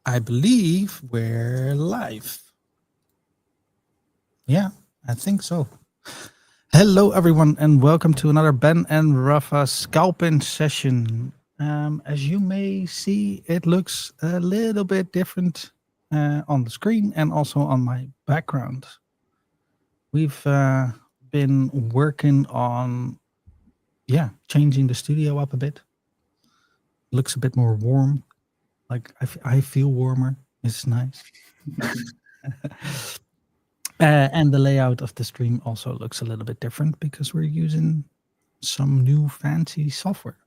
I believe we're live. Yeah, I think so. Hello, everyone, and welcome to another Ben and Raffa scalping session. As you may see, it looks a little bit different on the screen and also on my background. We've been working on, changing the studio up a bit. Looks a bit more warm. Like I feel warmer. It's nice. And the layout of the stream also looks a little bit different because we're using some new fancy software.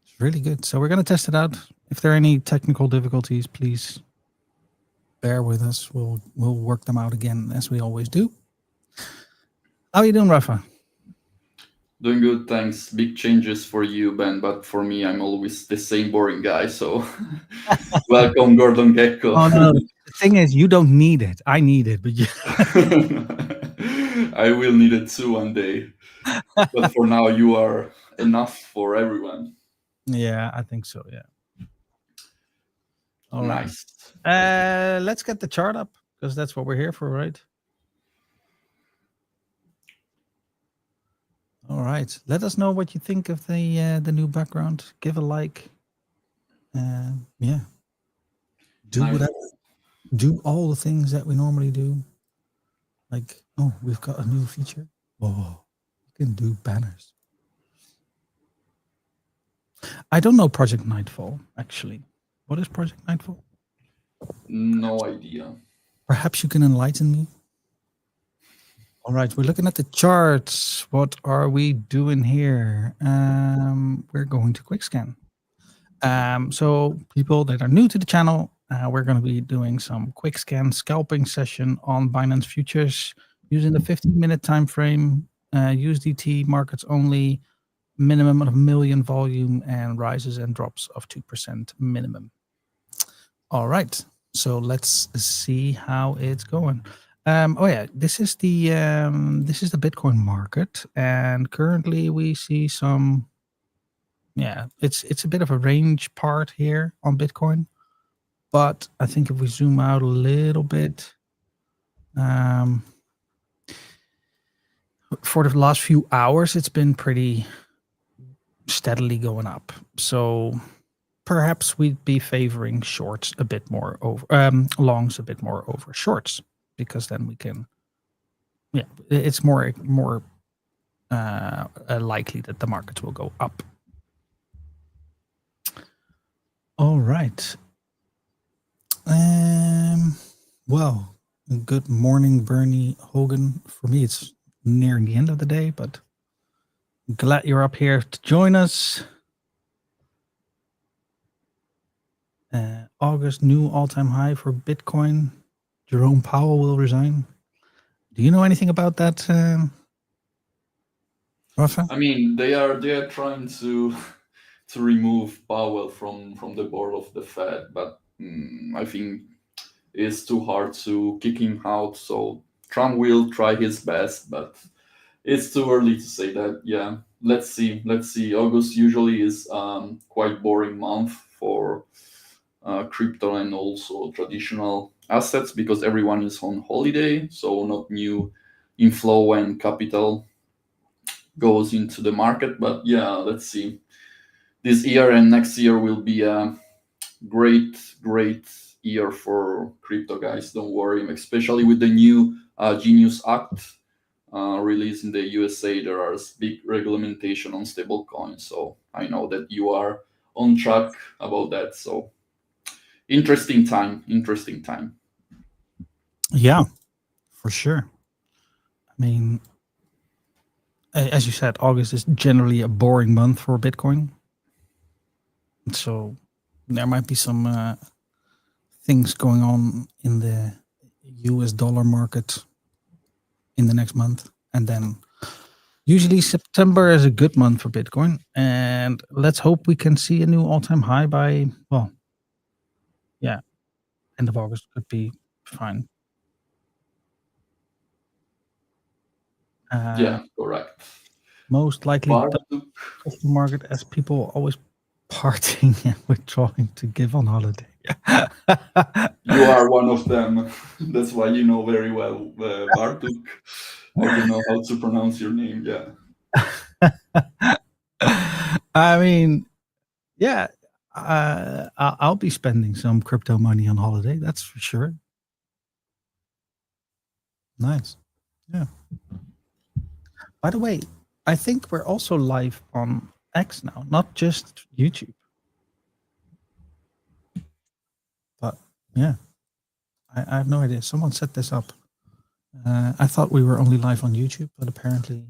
It's really good. So we're going to test it out. If there are any technical difficulties, please bear with us. We'll work them out again as we always do. How are you doing, Raffa? Doing good, thanks. Big changes for you, Ben, but for me, I'm always the same boring guy, so welcome, Gordon Gecko. Oh, no. The thing is, you don't need it. I need it, but I will need it too one day. But for now, you are enough for everyone. Yeah, I think so, yeah. All Nice. right. Let's get the chart up because that's what we're here for, right? All right. Let us know what you think of the new background. Give a like. Yeah. Do Nice. whatever. Do all the things that we normally do. Like, oh, we've got a new feature. Oh, you can do banners. I don't know Project Nightfall, actually. What is Project Nightfall? No idea. Perhaps you can enlighten me. All right, we're looking at the charts. What are we doing here? We're going to quick scan. So people that are new to the channel, we're going to be doing some quick scan scalping session on Binance Futures using the 15-minute time frame, USDT markets only, minimum of 1 million volume, and rises and drops of 2% minimum. All right, so let's see how it's going. This is the Bitcoin market, and currently we see some. Yeah, it's a bit of a range part here on Bitcoin, but I think if we zoom out a little bit, for the last few hours, it's been pretty steadily going up. So perhaps we'd be favoring shorts a bit more over longs a bit more over shorts, because then we can, it's more likely that the markets will go up. All right. Well, good morning, Bernie Hogan. For me, it's nearing the end of the day, but I'm glad you're up here to join us. August, new all-time high for Bitcoin. Jerome Powell will resign. Do you know anything about that, Raffa? I mean, they are trying to remove Powell from the board of the Fed, but I think it's too hard to kick him out. So Trump will try his best, but it's too early to say that. Yeah, let's see. August usually is quite boring month for crypto and also traditional assets because everyone is on holiday, so not new inflow and capital goes into the market. But yeah, let's see. This year and next year will be a great year for crypto, guys. Don't worry, especially with the new Genius Act released in the USA. There are big regulation on stable coins, so I know that you are on track about that. So interesting time. Yeah, for sure. I mean, as you said, August is generally a boring month for Bitcoin. So there might be some things going on in the US dollar market in the next month. And then usually September is a good month for Bitcoin. And let's hope we can see a new all-time high by, end of August could be fine. Yeah, correct. Most likely of the market, as people always partying and withdrawing to give on holiday. You are one of them. That's why you know very well Bartuk. I don't know how to pronounce your name. Yeah. I mean, yeah, I'll be spending some crypto money on holiday. That's for sure. Nice. Yeah. By the way, I think we're also live on X now, not just YouTube. But yeah, I have no idea. Someone set this up. I thought we were only live on YouTube, but apparently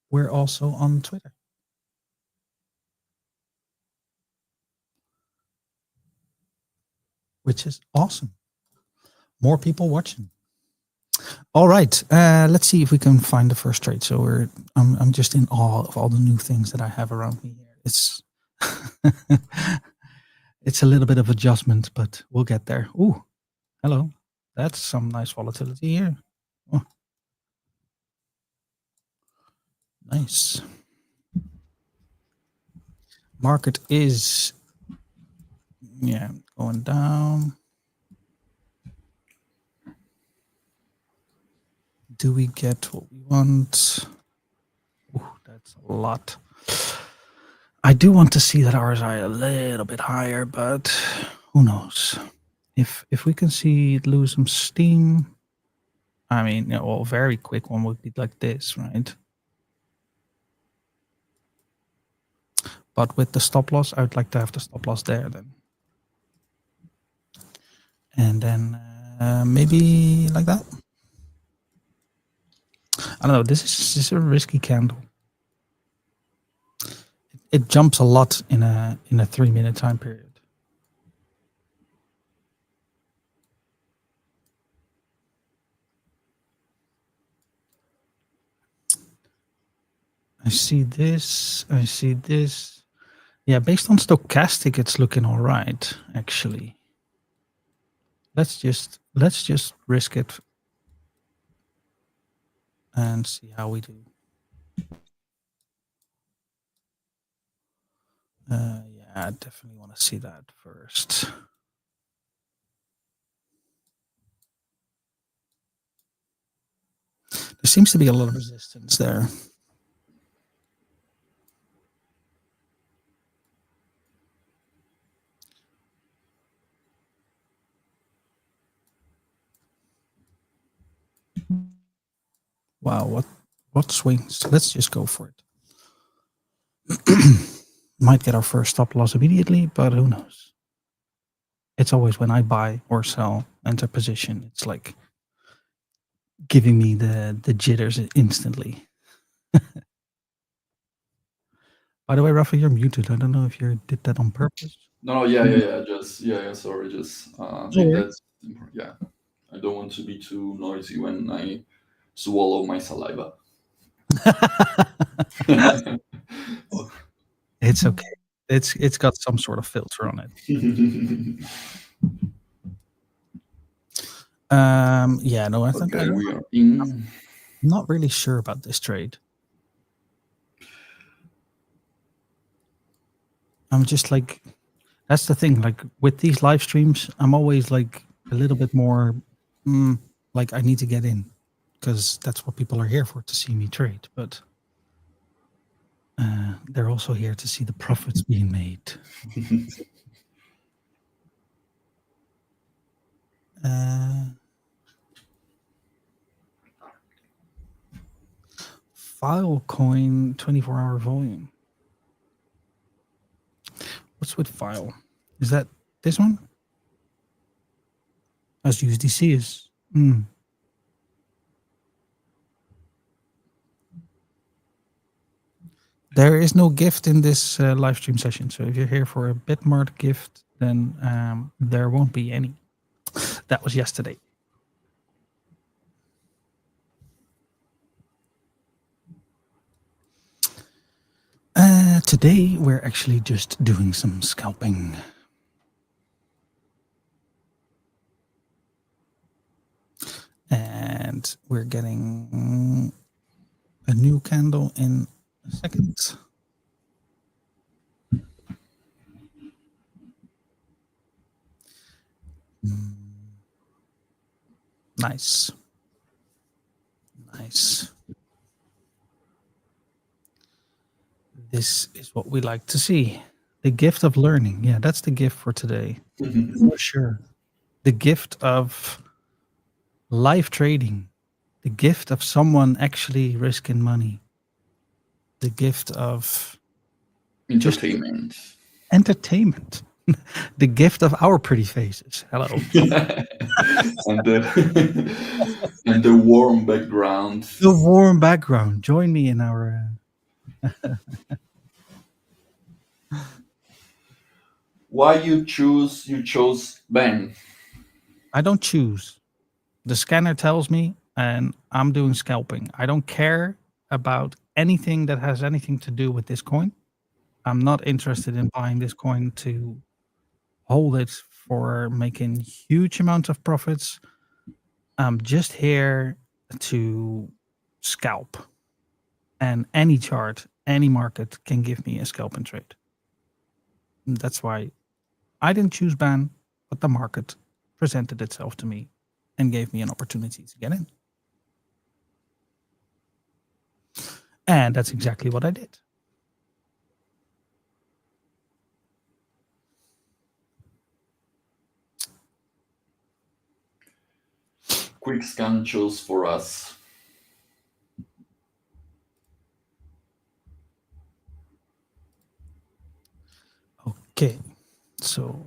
we're also on Twitter. Which is awesome. More people watching. All right, let's see if we can find the first trade. So I'm just in awe of all the new things that I have around me here. It's it's a little bit of adjustment, but we'll get there. Ooh, hello. That's some nice volatility here. Oh. Nice. Market is, yeah, going down. Do we get what we want? Ooh, that's a lot. I do want to see that RSI a little bit higher, but who knows? If we can see it lose some steam, I mean, you know, a very quick one would be like this, right? But with the stop loss, I would like to have the stop loss there then. And then maybe like that. I don't know. This is a risky candle. It jumps a lot in a 3-minute time period. I see this. I see this. Yeah, based on stochastic, it's looking all right, actually. Let's just risk it and see how we do. Yeah, I definitely want to see that first. There seems to be a lot of resistance there. Wow, what swings? Let's just go for it. Might get our first stop loss immediately, but who knows? It's always when I buy or sell, enter position, it's like giving me the jitters instantly. By the way, Raffa, you're muted. I don't know if you did that on purpose. No, yeah. Just sorry, just did that. Yeah, I don't want to be too noisy when I swallow my saliva. It's okay. It's got some sort of filter on it. Yeah, no, I think Okay, we are in. I'm not really sure about this trade. I'm just like, that's the thing. Like with these live streams, I'm always like a little bit more like I need to get in because that's what people are here for, to see me trade. But they're also here to see the profits being made. Filecoin 24-hour volume. What's with file? Is that this one? As USDC is. There is no gift in this live stream session. So if you're here for a Bitmart gift, then there won't be any. That was yesterday. Today, we're actually just doing some scalping. And we're getting a new candle in a second. Nice. Nice. This is what we like to see. The gift of learning. Yeah, that's the gift for today. For sure. The gift of live trading. The gift of someone actually risking money. The gift of Entertainment. Entertainment. The gift of our pretty faces. Hello. and the warm background. The warm background. Join me in our... Why you chose Ben? I don't choose. The scanner tells me, and I'm doing scalping. I don't care about anything that has anything to do with this coin. I'm not interested in buying this coin to hold it for making huge amounts of profits. I'm just here to scalp. And any chart, any market can give me a scalping trade. And that's why I didn't choose ban, but the market presented itself to me and gave me an opportunity to get in. And that's exactly what I did. Quick scan chose for us. Okay, so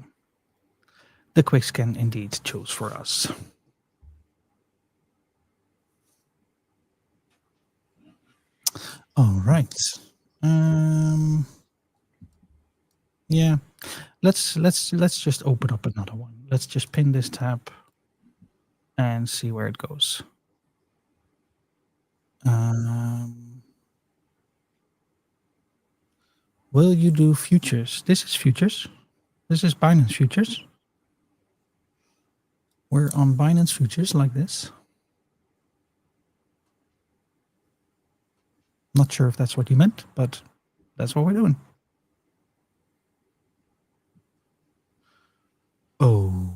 the quick scan indeed chose for us. All right. Yeah, let's just open up another one. Let's just pin this tab and see where it goes. Will you do futures? This is futures. This is Binance futures. We're on Binance futures like this. Not sure if that's what you meant, but that's what we're doing. Oh.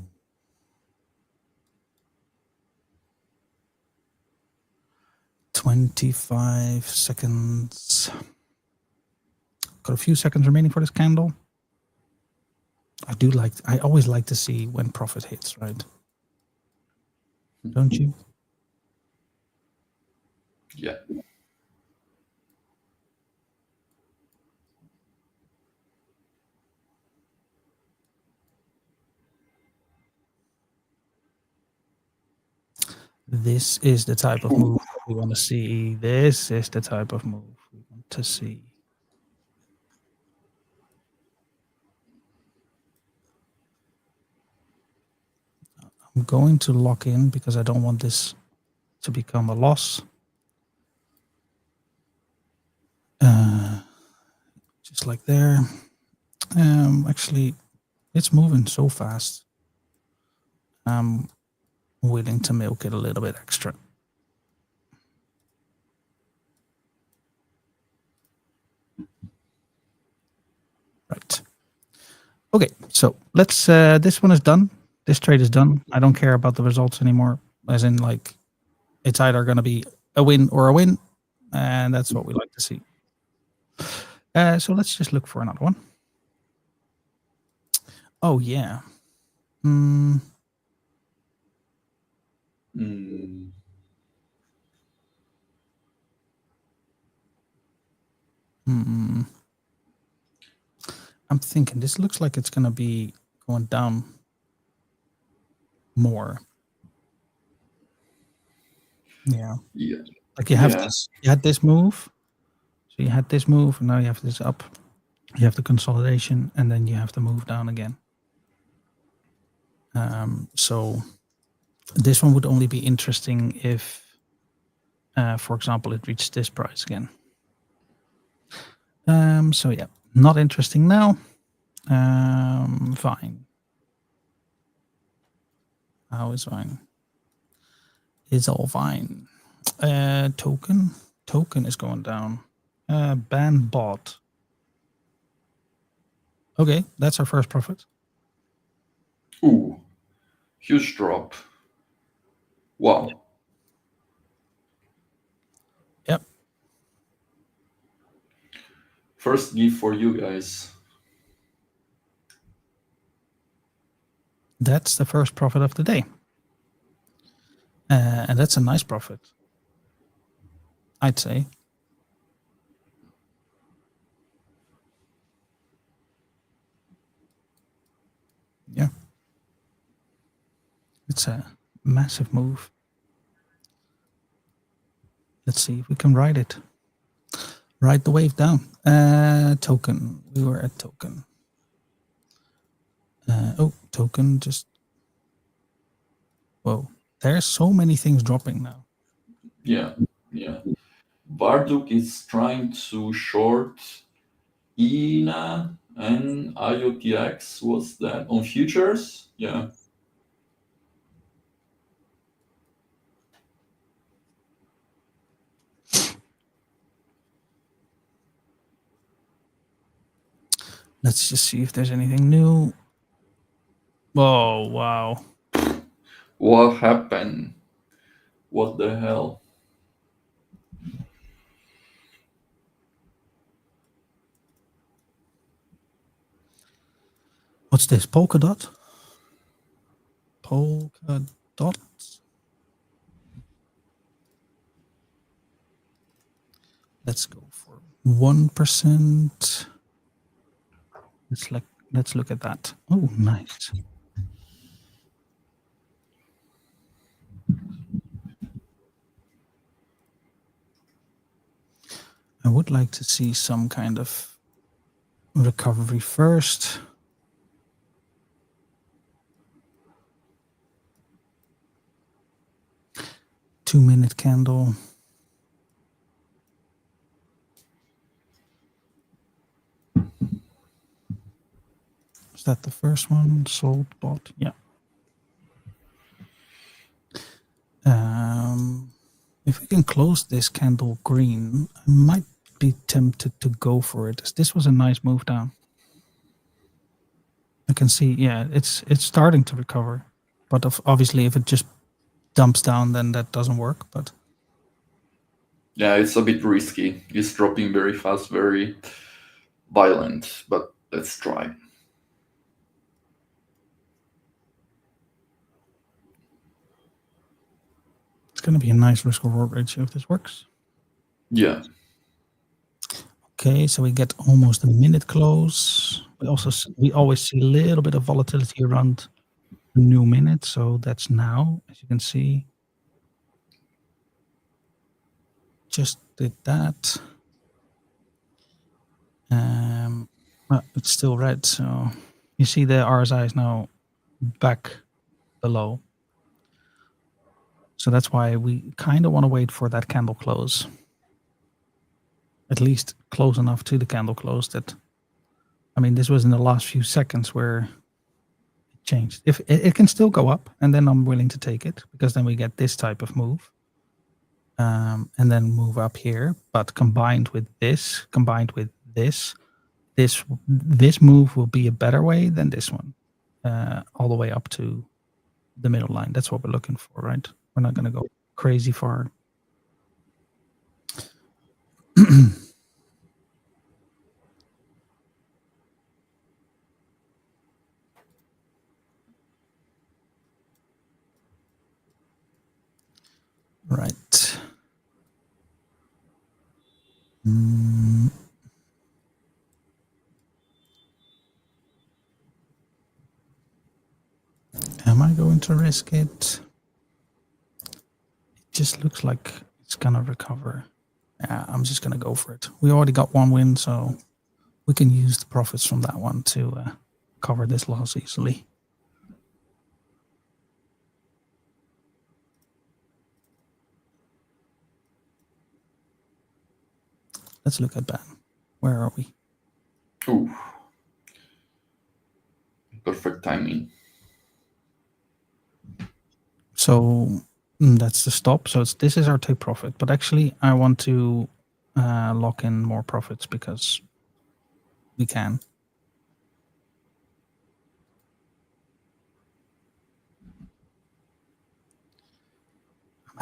"25 seconds. Got a few seconds remaining for this candle. I always like to see when profit hits, right? Don't you? Yeah. This is the type of move we want to see. This is the type of move we want to see. I'm going to lock in because I don't want this to become a loss. Just like there. Actually, it's moving so fast. I'm willing to milk it a little bit extra. Right. Okay, so let's, this one is done. This trade is done. I don't care about the results anymore. As in, like, it's either going to be a win or a win. And that's what we like to see. So let's just look for another one. Oh, yeah. I'm thinking this looks like it's going to be going down more. Yeah. Yeah. Like you have this, you had this move. So you had this move, and now you have this up. You have the consolidation, and then you have the move down again. So this one would only be interesting if, for example, it reached this price again. So yeah, not interesting now. Fine. How is fine? It's all fine. Token is going down. Ban bought. Okay, that's our first profit. Ooh, huge drop. Wow. Yep. First gift for you guys. That's the first profit of the day. And that's a nice profit, I'd say. Yeah. It's a massive move. Let's see if we can ride it. Ride the wave down. Token. We were at token. Token just... Whoa. There's so many things dropping now. Yeah. Barduk is trying to short ENA and IOTX. What's that? On futures? Yeah. Let's just see if there's anything new. Oh, wow. What happened? What the hell? What's this? Polkadot? Polkadot? Let's go for 1%. Let's look at that. Oh, nice. I would like to see some kind of recovery first. Two-minute candle. Is that the first one? Sold, bought? Yeah. If we can close this candle green, I might be tempted to go for it. This was a nice move down. I can see, yeah, it's starting to recover. But obviously, if it just dumps down, then that doesn't work. But yeah, it's a bit risky. It's dropping very fast, very violent. But let's try. it's going to be a nice risk-reward ratio if this works. Yeah. Okay, so we get almost a minute close. We always see a little bit of volatility around a new minute, so that's now, as you can see. Just did that. Well, it's still red, so you see the RSI is now back below. So that's why we kind of want to wait for that candle close. At least close enough to the candle close that, I mean, this was in the last few seconds where it changed. If it can still go up, and then I'm willing to take it, because then we get this type of move. And then move up here, but combined with this, this move will be a better way than this one, all the way up to the middle line. That's what we're looking for, right? We're not going to go crazy far. Right. Am I going to risk it? It just looks like it's going to recover. Yeah, I'm just going to go for it. We already got one win, so we can use the profits from that one to cover this loss easily. Let's look at that. Where are we? Ooh. Perfect timing. So that's the stop. So this is our take profit. But actually, I want to lock in more profits because we can.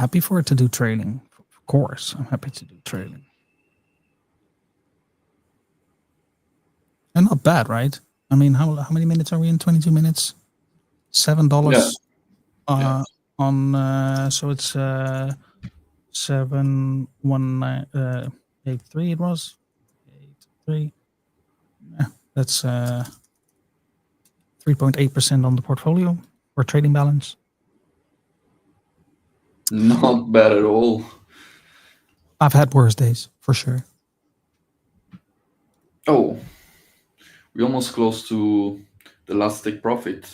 happy for it to do trading. Of course, I'm happy to do trading. And not bad, right? I mean, how many minutes are we in? 22 minutes. $7 Yeah. so it's 71983 it was 83. Yeah, that's 3.8% on the portfolio or trading balance. Not bad at all. I've had worse days for sure. Oh, we almost close to the last take profit.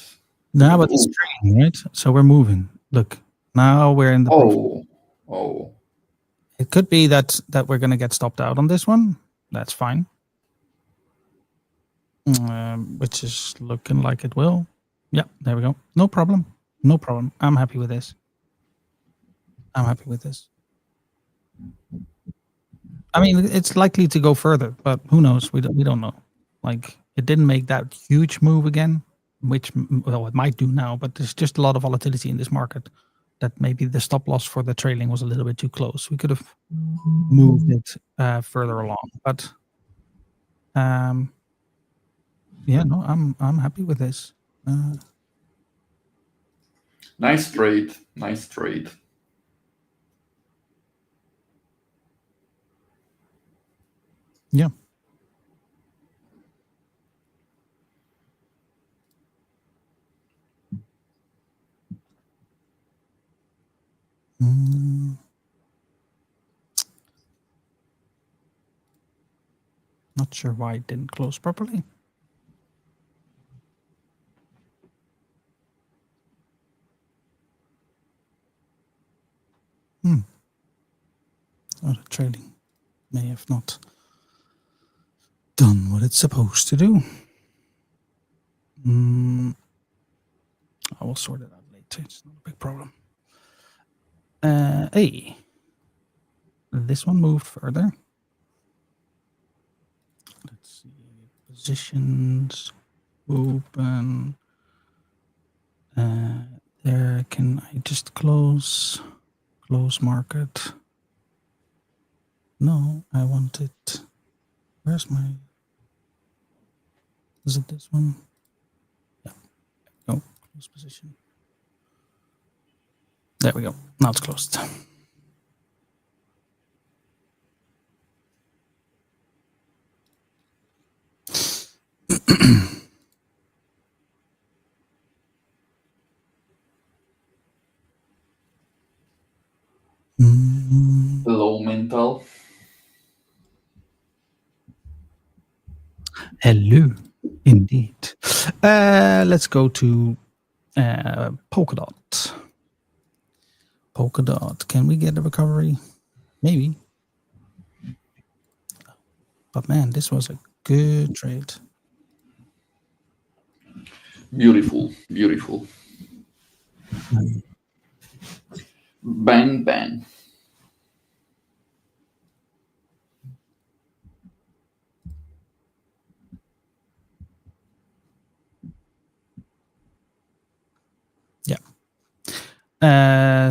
Now, but it's trading, right? So we're moving. Look, now we're in the profit. Oh. It could be that we're going to get stopped out on this one. That's fine. Which is looking like it will. Yeah, there we go. No problem. No problem. I'm happy with this. I'm happy with this. I mean, it's likely to go further, but who knows? We don't know. Like, it didn't make that huge move again, which, well, it might do now, but there's just a lot of volatility in this market that maybe the stop loss for the trailing was a little bit too close. We could have moved it further along, but yeah, no, I'm happy with this. Nice trade. Nice trade. Yeah. Not sure why it didn't close properly. Or the trading may have not done what it's supposed to do. I will sort it out later. It's not a big problem. Hey, this one moved further. Let's see. Positions open. There, can I just close market? No, I want it. Where's my? Is it this one? Yeah. No, close position. There we go. Now it's closed. Low mental. Hello, indeed. Let's go to Polkadot. Polkadot. Can we get a recovery? Maybe. But man, this was a good trade. Beautiful. Beautiful. Bang, bang. Yeah.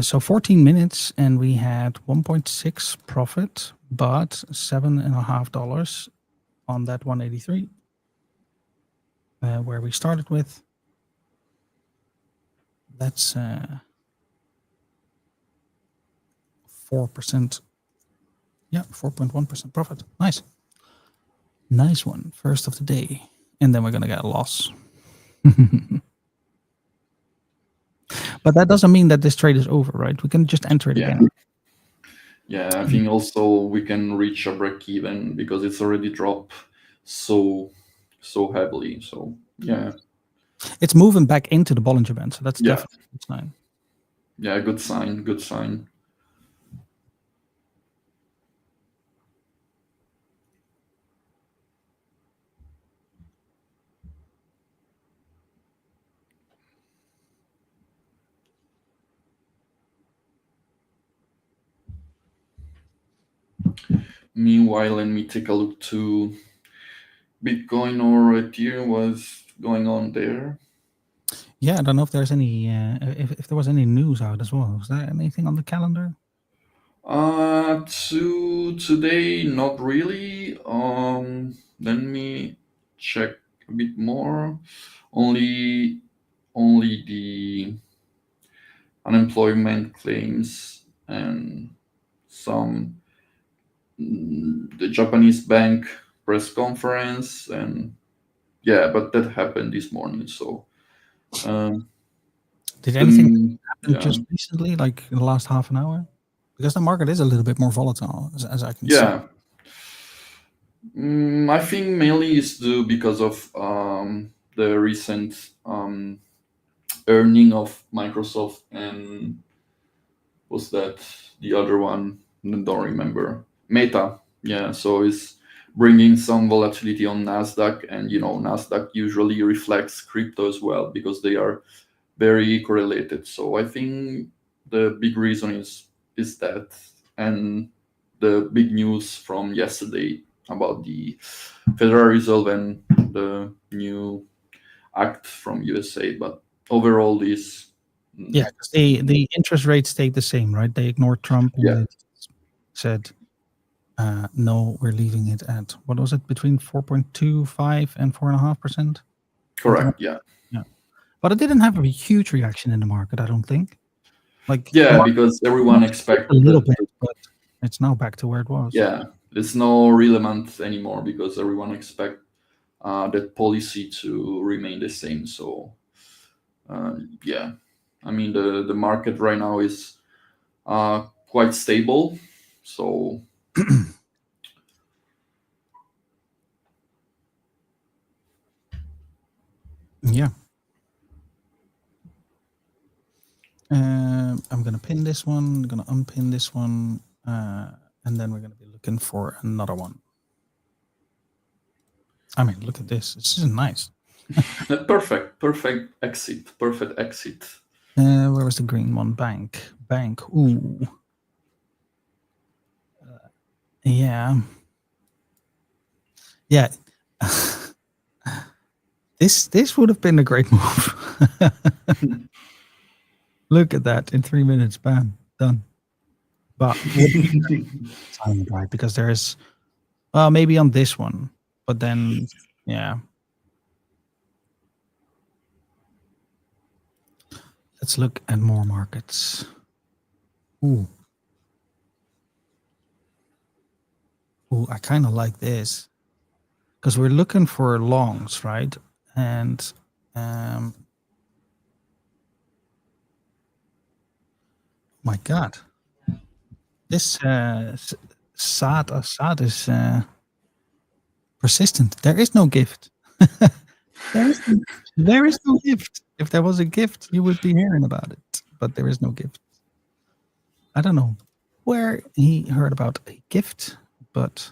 So 14 minutes and we had 1.6 profit, but $7.50 on that 183 where we started with. That's 4%. Yeah, 4.1% profit. Nice. Nice one. First of the day. And then we're going to get a loss. But that doesn't mean that this trade is over, right? We can just enter it again. Yeah, I think also we can reach a break even because it's already dropped so heavily. So yeah. It's moving back into the Bollinger Band, so that's definitely a good sign. Yeah, good sign. Good sign. Meanwhile, let me take a look to Bitcoin or Ethereum. What's going on there? Yeah, I don't know if there's any if there was any news out as well. Was there anything on the calendar? Today, not really. Let me check a bit more. Only the unemployment claims and some the Japanese bank press conference, and yeah, but that happened this morning. So Did anything then happen yeah, just recently, like in the last half an hour? Because the market is a little bit more volatile, as I can see. yeah. I think mainly is due because of the recent earning of Microsoft, and was that the other one? I don't remember. Meta. Yeah, so it's bringing some volatility on Nasdaq, and Nasdaq usually reflects crypto as well because they are very correlated. So I think the big reason is that, and the big news from yesterday about the Federal Reserve and the new act from USA. But overall, this Yeah, because the interest rates stayed the same, right? They ignored Trump and yeah, they said, no, we're leaving it at, what was it, between 4.25 and 4.5%? Something like correct. Yeah, yeah. But it didn't have a huge reaction in the market, I don't think. Like the yeah, market because everyone almost dipped a expect little that. bit, but it's now back to where it was. Yeah, it's no relevant anymore because everyone expect that policy to remain the same. So yeah, I mean the market right now is quite stable. So Yeah. I'm gonna pin this one, gonna unpin this one, and then we're gonna be looking for another one. I mean, look at this. This is nice. perfect exit. Where was the green one? Bank. Ooh. Yeah. Yeah. This would have been a great move. Look at that in 3 minutes. Bam, done. But time right because there's maybe on this one, but then yeah. Let's look at more markets. Ooh. Ooh, I kind of like this because we're looking for longs, right? And my God, this SAD is persistent. There is no gift. there is no gift. If there was a gift, you would be hearing about it. But there is no gift. I don't know where he heard about a gift, but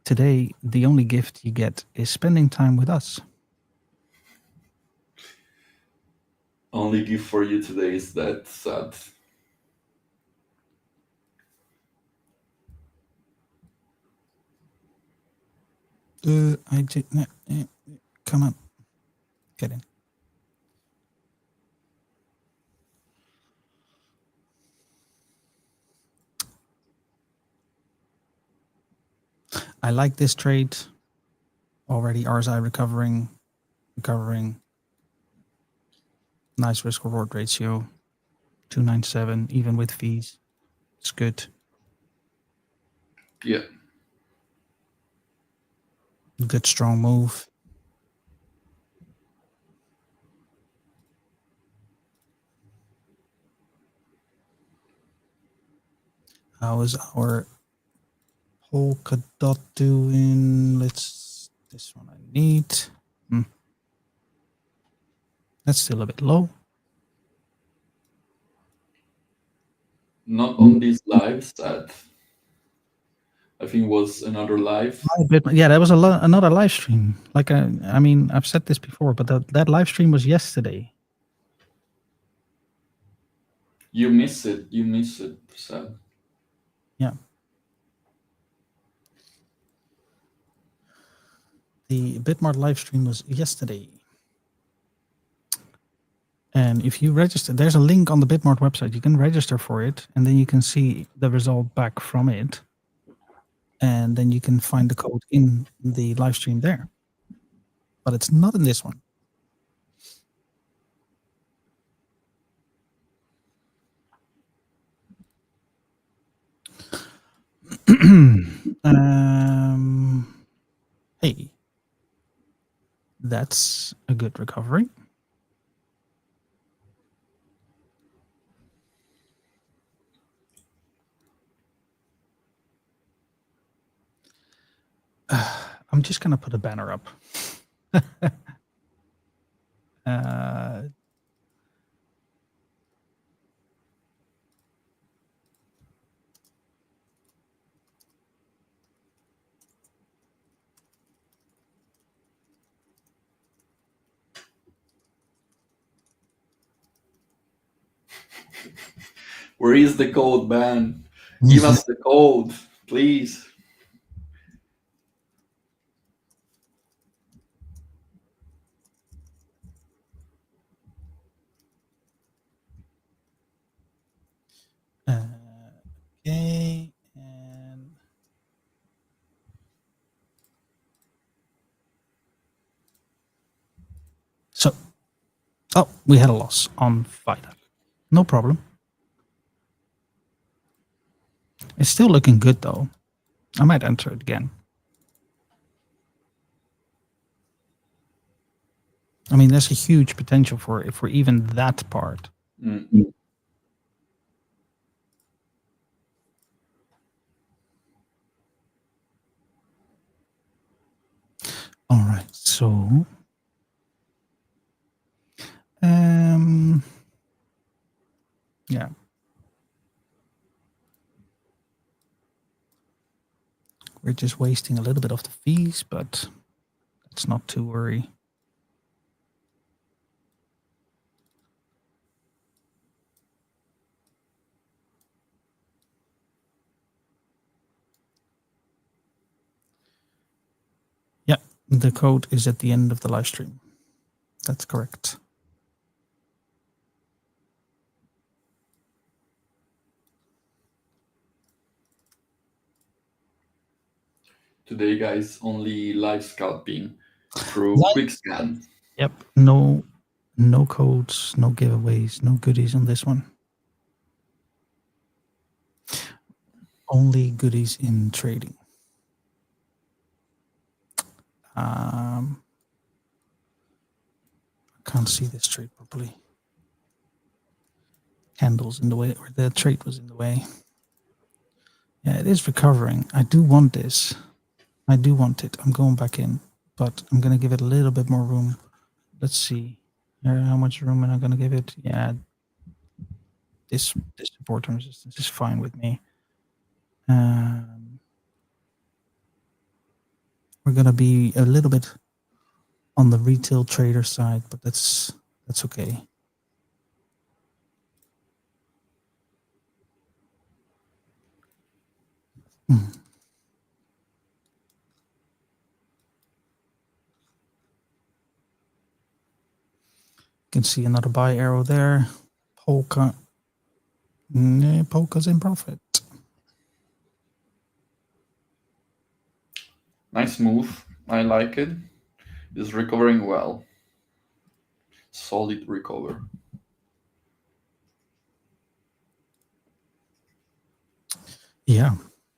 today the only gift you get is spending time with us. Only gift for you today is that sad. I did not. Come on, get in. I like this trade already. RSI recovering. Nice risk reward ratio, 297, even with fees. It's good. Yeah. Good strong move. How is our Polkadot doing? This one I need. That's still a bit low. Not on these lives. That I think was another live. Yeah, that was another live stream. Like, I mean, I've said this before, but that live stream was yesterday. You miss it. You miss it. Sad. Yeah. The Bitmart live stream was yesterday. And if you register, there's a link on the Bitmart website. You can register for it, and then you can see the result back from it. And then you can find the code in the live stream there. But it's not in this one. Hey, that's a good recovery. I'm just going to put a banner up. Where is the code, man? Give us the code, please. Okay, and so, oh, we had a loss on FIDA. No problem. It's still looking good though. I might enter it again. I mean, there's a huge potential for even that part. Mm. All right, so yeah. We're just wasting a little bit of the fees, but let's not too worry. Yeah, the code is at the end of the live stream. That's correct. Today, guys, only live scalping through QuickScan. Yep, no codes, no giveaways, no goodies on this one. Only goodies in trading. I can't see this trade properly. Candles in the way, or the trade was in the way. Yeah, it is recovering. I do want this. I do want it. I'm going back in, but I'm going to give it a little bit more room. Let's see. How much room am I going to give it? Yeah, this support and resistance is fine with me. We're going to be a little bit on the retail trader side, but that's okay. You can see another buy arrow there. Polka. Polka's in profit. Nice move. I like it. It's recovering well. Solid recover. Yeah.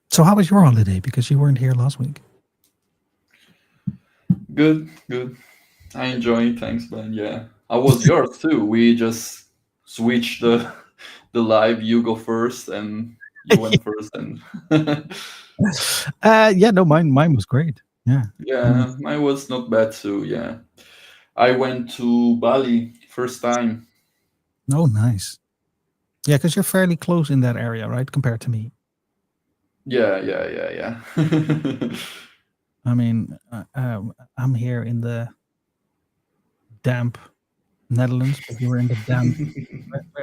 So how was your holiday? Because you weren't here last week. Good. I enjoy it. Thanks, Ben. Yeah. How was yours too? We just switched the live. You go first, and you went first, and Yeah, no, mine was great. Yeah. yeah, mine was not bad too. Yeah, I went to Bali first time. Oh, nice. Yeah, because you're fairly close in that area, right? Compared to me. Yeah. I mean, I'm here in the damp Netherlands, but you were in the damp.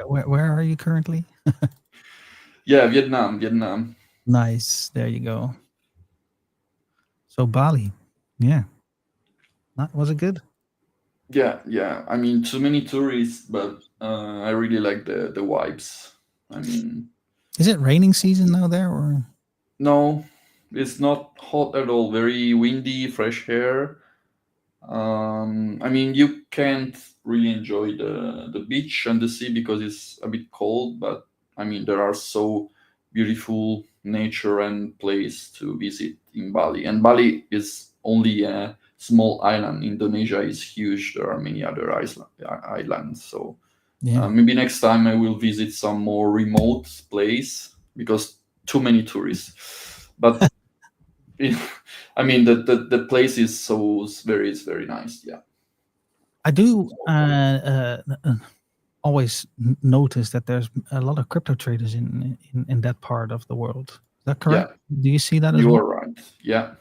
Where are you currently? Yeah, Vietnam. Nice. There you go. So Bali, yeah. Was it good? Yeah. I mean, too many tourists, but I really like the vibes. I mean, Is it raining season now there, or? no, it's not hot at all. Very windy, fresh air. I mean, you can't really enjoy the beach and the sea because it's a bit cold. But I mean, there are so beautiful nature and place to visit in Bali. And Bali is only a small island. Indonesia is huge. There are many other islands. So Yeah. maybe next time I will visit some more remote place because too many tourists. But I mean, the place is so it's very nice. Yeah. I do always notice that there's a lot of crypto traders in that part of the world. Is that correct? Yeah, Do you see that as you well? are right. Yeah.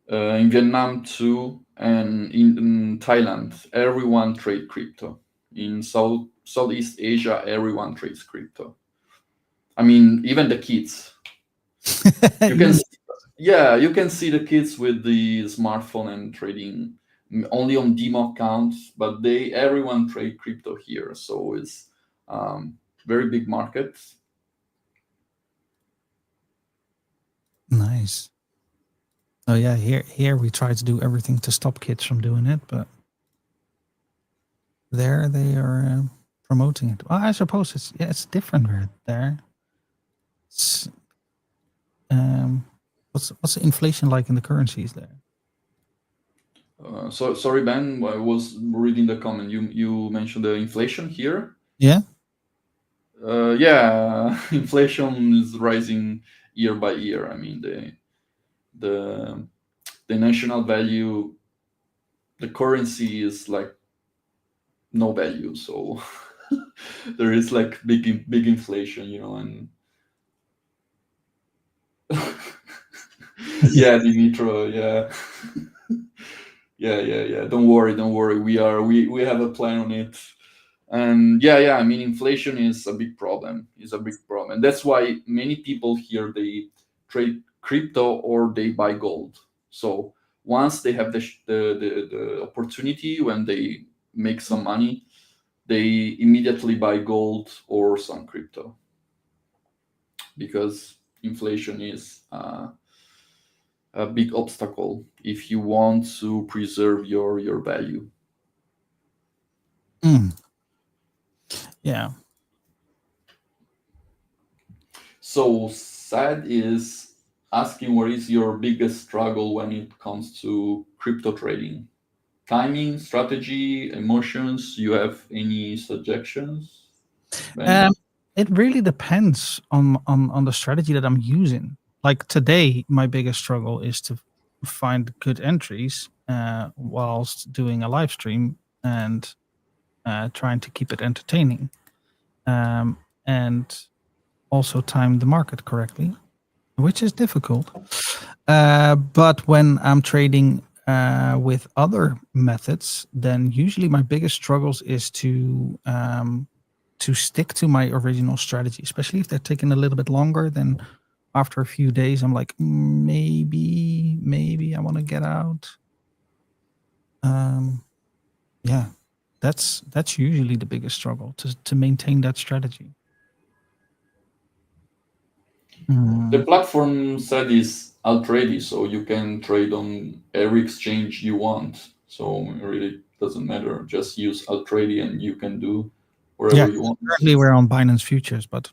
In Vietnam too, and in Thailand, everyone trade crypto. In Southeast Asia, everyone trades crypto. I mean, even the kids. You can, Really? yeah, you can see the kids with the smartphone and trading only on demo accounts, but everyone trade crypto here, so it's very big market. Nice. Oh yeah, here we try to do everything to stop kids from doing it, but there they are promoting it. Well, I suppose it's different right there. It's, what's the inflation like in the currencies there? So sorry, Ben, I was reading the comment. You mentioned the inflation here. Yeah. Yeah, inflation is rising year by year. I mean, the the national value, the currency is like no value. So there is like big inflation, and yeah, Dimitro, yeah. Yeah. Don't worry. We have a plan on it. And yeah, I mean, inflation is a big problem. Is a big problem. And that's why many people here they trade crypto or they buy gold. So once they have the opportunity, when they make some money, they immediately buy gold or some crypto because inflation is a big obstacle if you want to preserve your value. Mm. Yeah. So sad is asking what is your biggest struggle when it comes to crypto trading? Timing, strategy, emotions. You have any suggestions, Ben? Um, it really depends on the strategy that I'm using. Like today, my biggest struggle is to find good entries whilst doing a live stream and trying to keep it entertaining, and also time the market correctly, which is difficult. But when I'm trading with other methods, then usually my biggest struggles is to stick to my original strategy, especially if they're taking a little bit longer. Then after a few days, I'm like, maybe I want to get out. Yeah, that's usually the biggest struggle to maintain that strategy. The platform said is Altrady, so you can trade on every exchange you want. So it really doesn't matter. Just use Altrady and you can do Yeah, wherever you want. currently we're on Binance Futures, but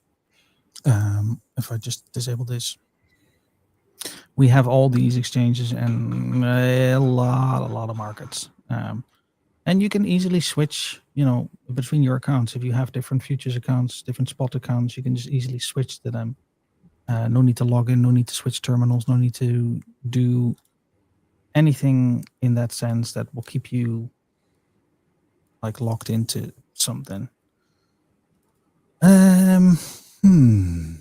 if I just disable this, we have all these exchanges and a lot of markets. And you can easily switch, between your accounts. If you have different futures accounts, different spot accounts, you can just easily switch to them. No need to log in, no need to switch terminals, no need to do anything in that sense that will keep you like locked into something. Um, hmm.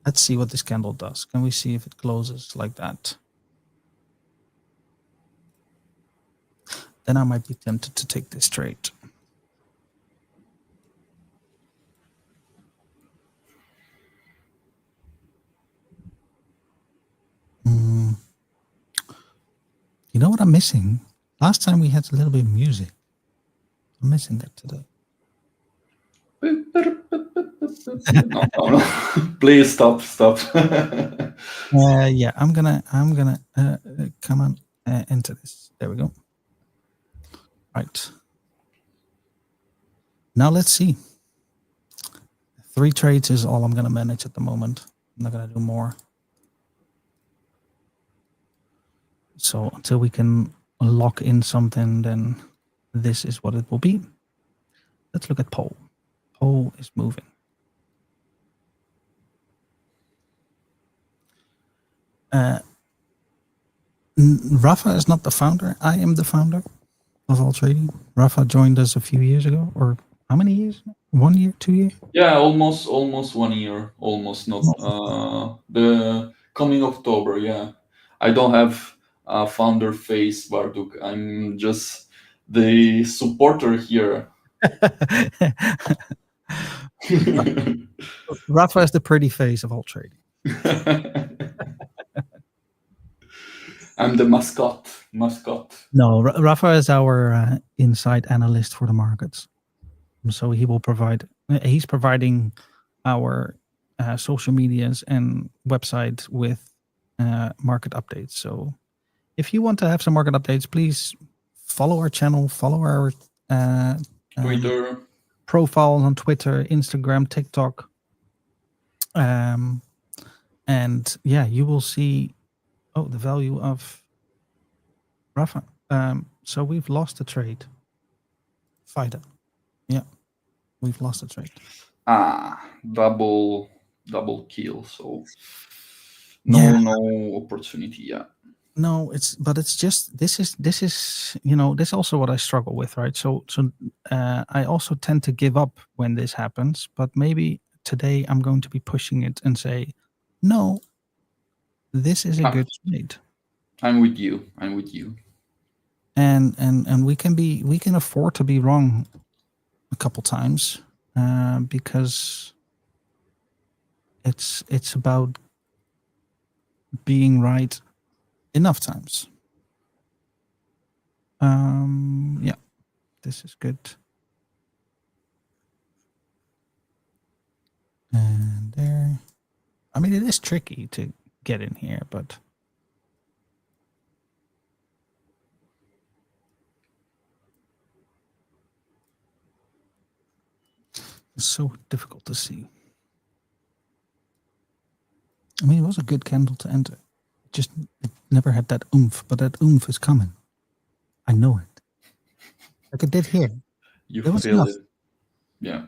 Let's see what this candle does. Can we see if it closes like that? Then I might be tempted to take this trade. You know what I'm missing? Last time we had a little bit of music. I'm missing that today. No. Please stop. Yeah, I'm gonna come on into this. There we go. Right. Now let's see. 3 trades is all I'm gonna manage at the moment. I'm not gonna do more. So until we can lock in something, then this is what it will be. Let's look at Pole. Pole is moving. Raffa is not the founder. I am the founder of Altrady. Raffa joined us a few years ago, or how many years? 1 year, 2 years? Yeah, almost 1 year. Almost not. The coming October. Yeah, I don't have a founder face, Barduk. I'm just the supporter here. Raffa is the pretty face of Altrady. I'm the mascot. No, Raffa is our inside analyst for the markets. So he will provide. He's providing our social medias and website with market updates. So if you want to have some market updates, please follow our channel, follow our Twitter. profiles on Twitter, Instagram, TikTok. And yeah, you will see the value of Raffa. So we've lost the trade. FIDA. Yeah, we've lost the trade. Double kill. So no opportunity. Yeah. No, it's just this is this is also what I struggle with, right? So I also tend to give up when this happens, but maybe today I'm going to be pushing it and say, no, this is a good trade. I'm with you. And we can afford to be wrong a couple times because it's about being right enough times. Yeah, this is good. And there. I mean, it is tricky to get in here, but it's so difficult to see. I mean, it was a good candle to enter. It never had that oomph, but that oomph is coming. I know it. Like it did here. You There was feel enough. it. Yeah.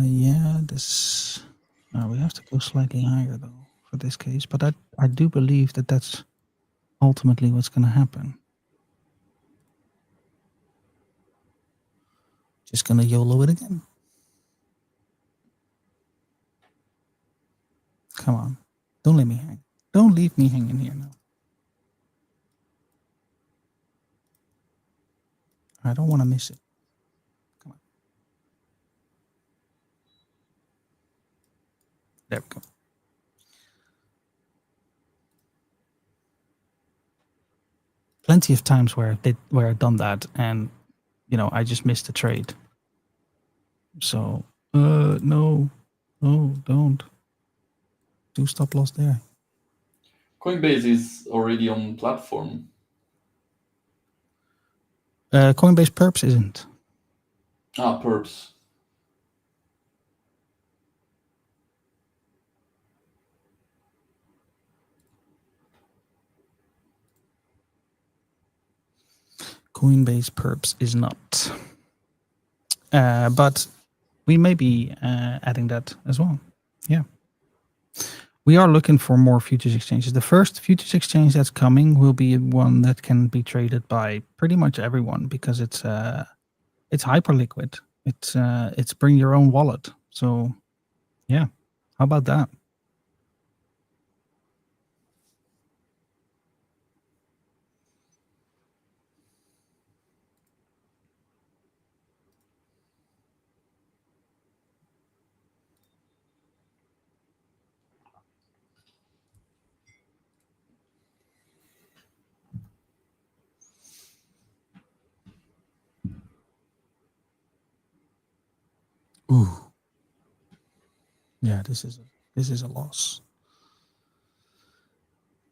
Yeah, this. We have to go slightly higher though for this case, but I do believe that that's ultimately what's going to happen. Just going to YOLO it again. Come on, don't let me hang. Don't leave me hanging here now. I don't want to miss it. Come on. There we go. Plenty of times where I've done that, and I just missed the trade. So no, don't do stop loss there. Coinbase is already on platform. Coinbase perps isn't. Perps. Coinbase perps is not. But we may be adding that as well. Yeah. We are looking for more futures exchanges. The first futures exchange that's coming will be one that can be traded by pretty much everyone because it's hyper liquid. It's bring your own wallet. So yeah, how about that? Ooh. Yeah, this is a loss.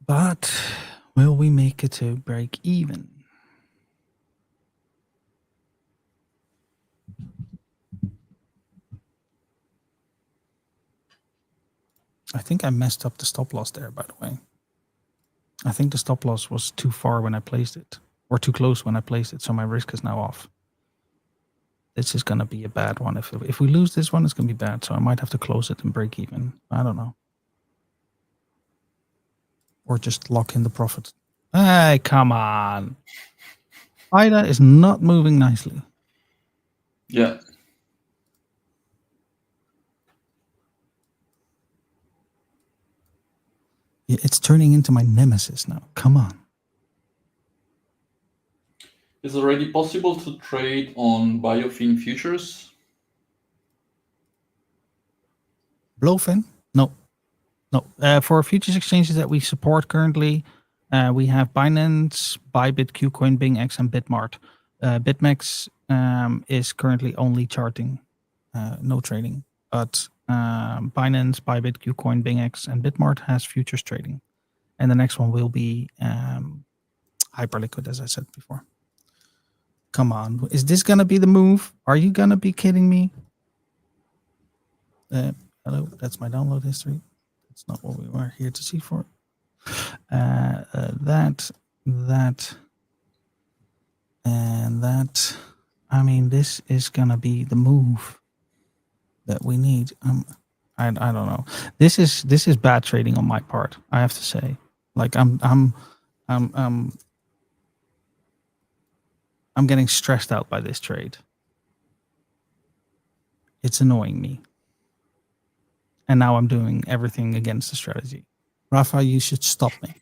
But will we make it to break even? I think I messed up the stop loss there, by the way. I think the stop loss was too far when I placed it, or too close when I placed it, so my risk is now off. This is going to be a bad one. If we lose this one, it's going to be bad, so I might have to close it and break even. I don't know. Or just lock in the profit. Hey, come on. IDA is not moving nicely. Yeah. It's turning into my nemesis now. Come on. Is it already possible to trade on biofin futures? Blowfin? No. For futures exchanges that we support currently, we have Binance, Bybit, KuCoin, BingX, and Bitmart. BitMEX is currently only charting, no trading. But Binance, Bybit, KuCoin, BingX, and Bitmart has futures trading. And the next one will be Hyperliquid, as I said before. Come on. Is this going to be the move? Are you going to be kidding me? Hello, that's my download history. That's not what we were here to see for. That, and that. I mean, this is going to be the move that we need. I don't know. This is bad trading on my part, I have to say. Like I'm getting stressed out by this trade. It's annoying me. And now I'm doing everything against the strategy. Raffa, you should stop me.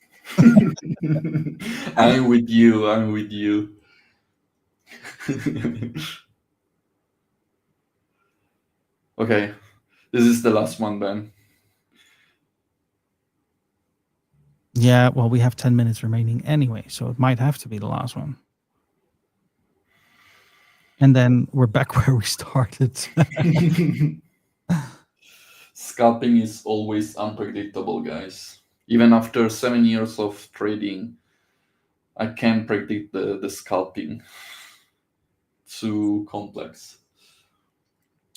I'm with you. I'm with you. Okay, this is the last one, Ben. Yeah, well, we have 10 minutes remaining anyway, so it might have to be the last one. And then we're back where we started. Scalping is always unpredictable, guys. Even after 7 years of trading, I can't predict the scalping. Too complex.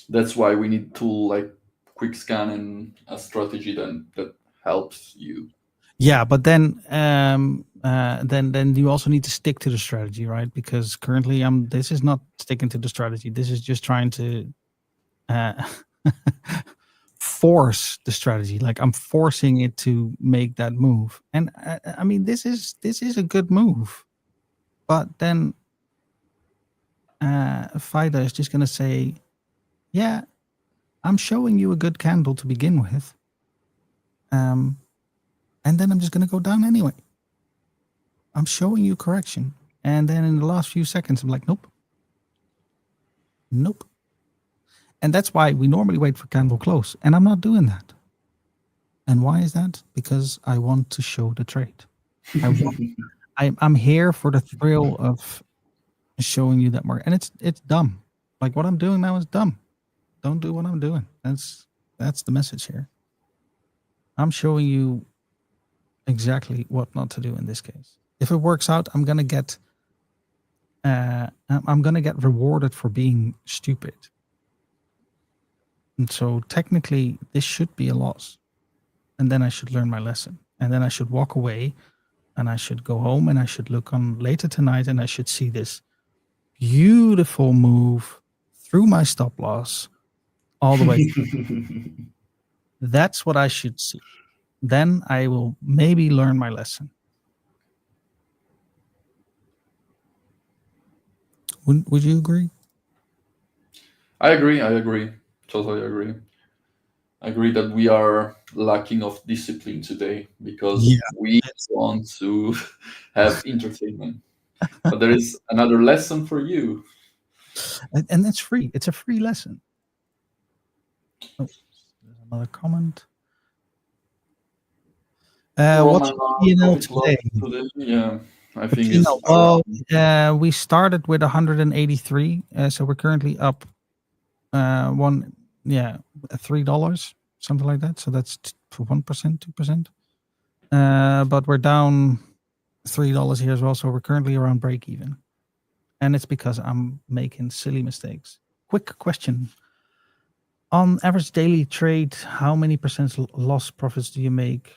That's why we need tool like quick scan and a strategy that helps you. Yeah, but then you also need to stick to the strategy, right? Because currently this is not sticking to the strategy. This is just trying to force the strategy. Like I'm forcing it to make that move. And I mean, this is a good move, but then FIDA is just going to say, yeah, I'm showing you a good candle to begin with. And then I'm just going to go down anyway. I'm showing you correction. And then in the last few seconds, I'm like, nope. And that's why we normally wait for candle close. And I'm not doing that. And why is that? Because I want to show the trade. I'm here for the thrill of showing you that market. And it's dumb. Like what I'm doing now is dumb. Don't do what I'm doing. That's the message here. I'm showing you exactly what not to do in this case. If it works out, I'm gonna get rewarded for being stupid. And so technically this should be a loss. And then I should learn my lesson. And then I should walk away and I should go home and I should look on later tonight and I should see this beautiful move through my stop loss all the way. That's what I should see. Then I will maybe learn my lesson. Would you agree? I agree. Totally agree. I agree that we are lacking of discipline today because we want to have entertainment. But there is another lesson for you. And it's free. It's a free lesson. Oh, there's another comment. What's P&L today? Yeah, I think it's we started with 183, so we're currently up $3, something like that. So that's 1%, 2%. But we're down $3 here as well. So we're currently around break even. And it's because I'm making silly mistakes. Quick question. On average daily trade, how many percent loss profits do you make?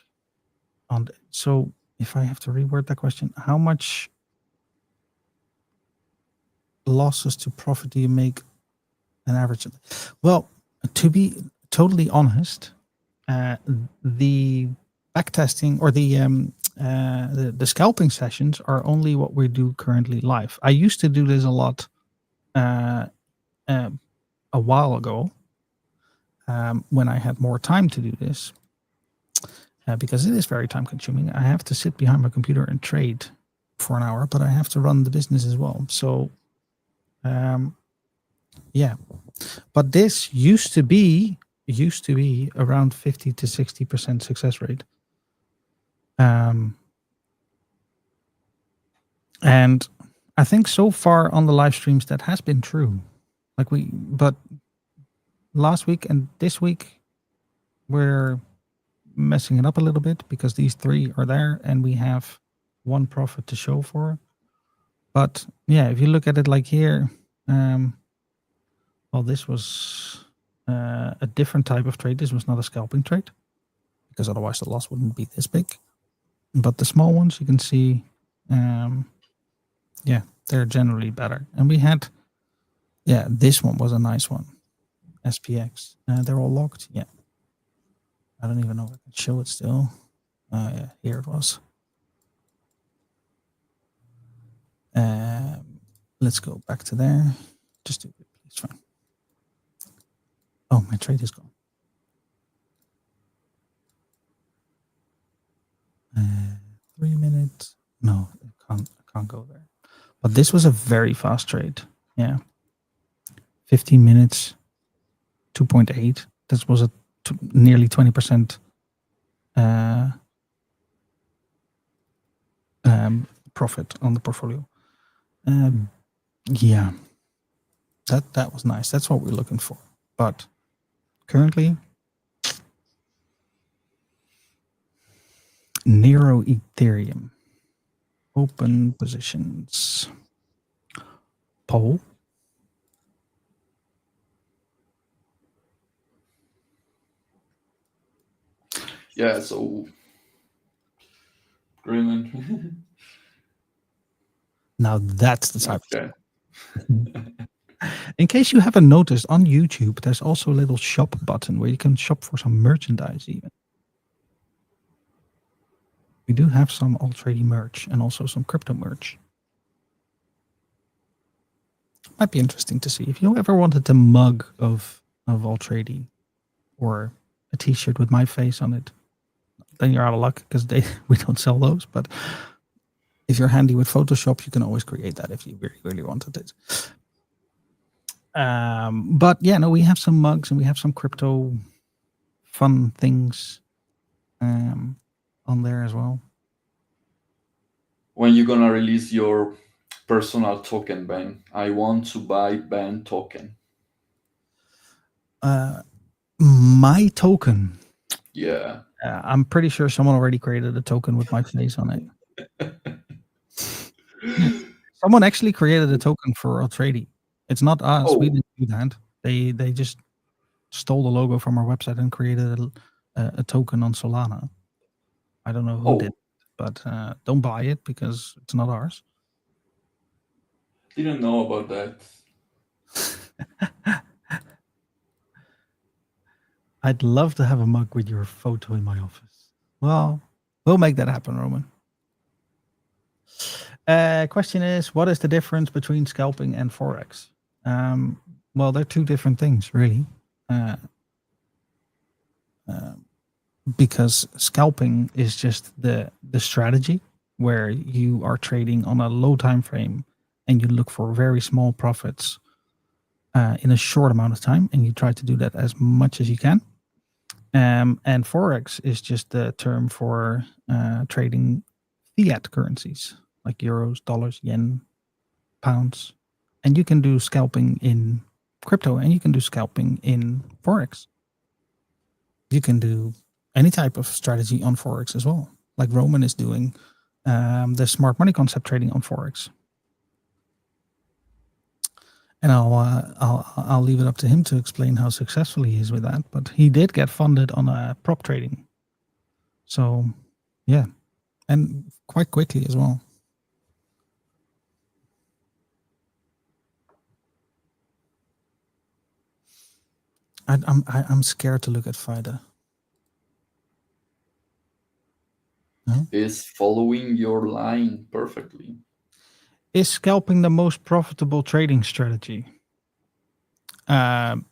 So if I have to reword that question, how much losses to profit do you make an average? Well, to be totally honest, the backtesting or the scalping sessions are only what we do currently live. I used to do this a lot a while ago when I had more time to do this, because it is very time consuming. I have to sit behind my computer and trade for an hour, but I have to run the business as well. So yeah, but this used to be around 50 to 60% success rate. And I think so far on the live streams that has been true. But last week and this week we're messing it up a little bit because these three are there and we have one profit to show for. But yeah, if you look at it like here, well, this was a different type of trade. This was not a scalping trade because otherwise the loss wouldn't be this big. But the small ones, you can see, yeah, they're generally better. And we had, yeah, this one was a nice one. SPX. They're all locked. Yeah. I don't even know if I can show it still. Yeah, here it was. Let's go back to there. Just do it, please. Fine. Oh, my trade is gone. 3 minutes. No, I can't go there. But this was a very fast trade. Yeah. 15 minutes, 2.8. This was a nearly 20% profit on the portfolio. Yeah, that was nice. That's what we're looking for. But currently, Nero Ethereum, open positions. Poll. Yeah, so Greenland. Now that's the type. Okay. In case you haven't noticed, on YouTube, there's also a little shop button where you can shop for some merchandise even. We do have some Altrady merch and also some crypto merch. Might be interesting to see. If you ever wanted a mug of Altrady or a t-shirt with my face on it, then you're out of luck because we don't sell those. But if you're handy with Photoshop, you can always create that if you really, really wanted it. But yeah, no, we have some mugs and we have some crypto fun things on there as well. When you're gonna release your personal token, Ben? I want to buy Ben token. My token. Yeah. I'm pretty sure someone already created a token with my face on it. Someone actually created a token for Altrady. It's not us. Oh. We didn't do that. They just stole the logo from our website and created a token on Solana. I don't know who did, but don't buy it because it's not ours. Didn't know about that. I'd love to have a mug with your photo in my office. Well, we'll make that happen, Roman. Question is, what is the difference between scalping and Forex? Well, they're two different things, really. Because scalping is just the strategy where you are trading on a low time frame and you look for very small profits in a short amount of time, and you try to do that as much as you can. And Forex is just the term for trading fiat currencies like euros, dollars, yen, pounds. And you can do scalping in crypto, and you can do scalping in Forex. You can do any type of strategy on Forex as well, like Roman is doing the smart money concept trading on Forex. And I'll leave it up to him to explain how successful he is with that. But he did get funded on prop trading, so yeah, and quite quickly as well. I'm scared to look at FIDA. No? Is following your line perfectly. Is scalping the most profitable trading strategy? Well,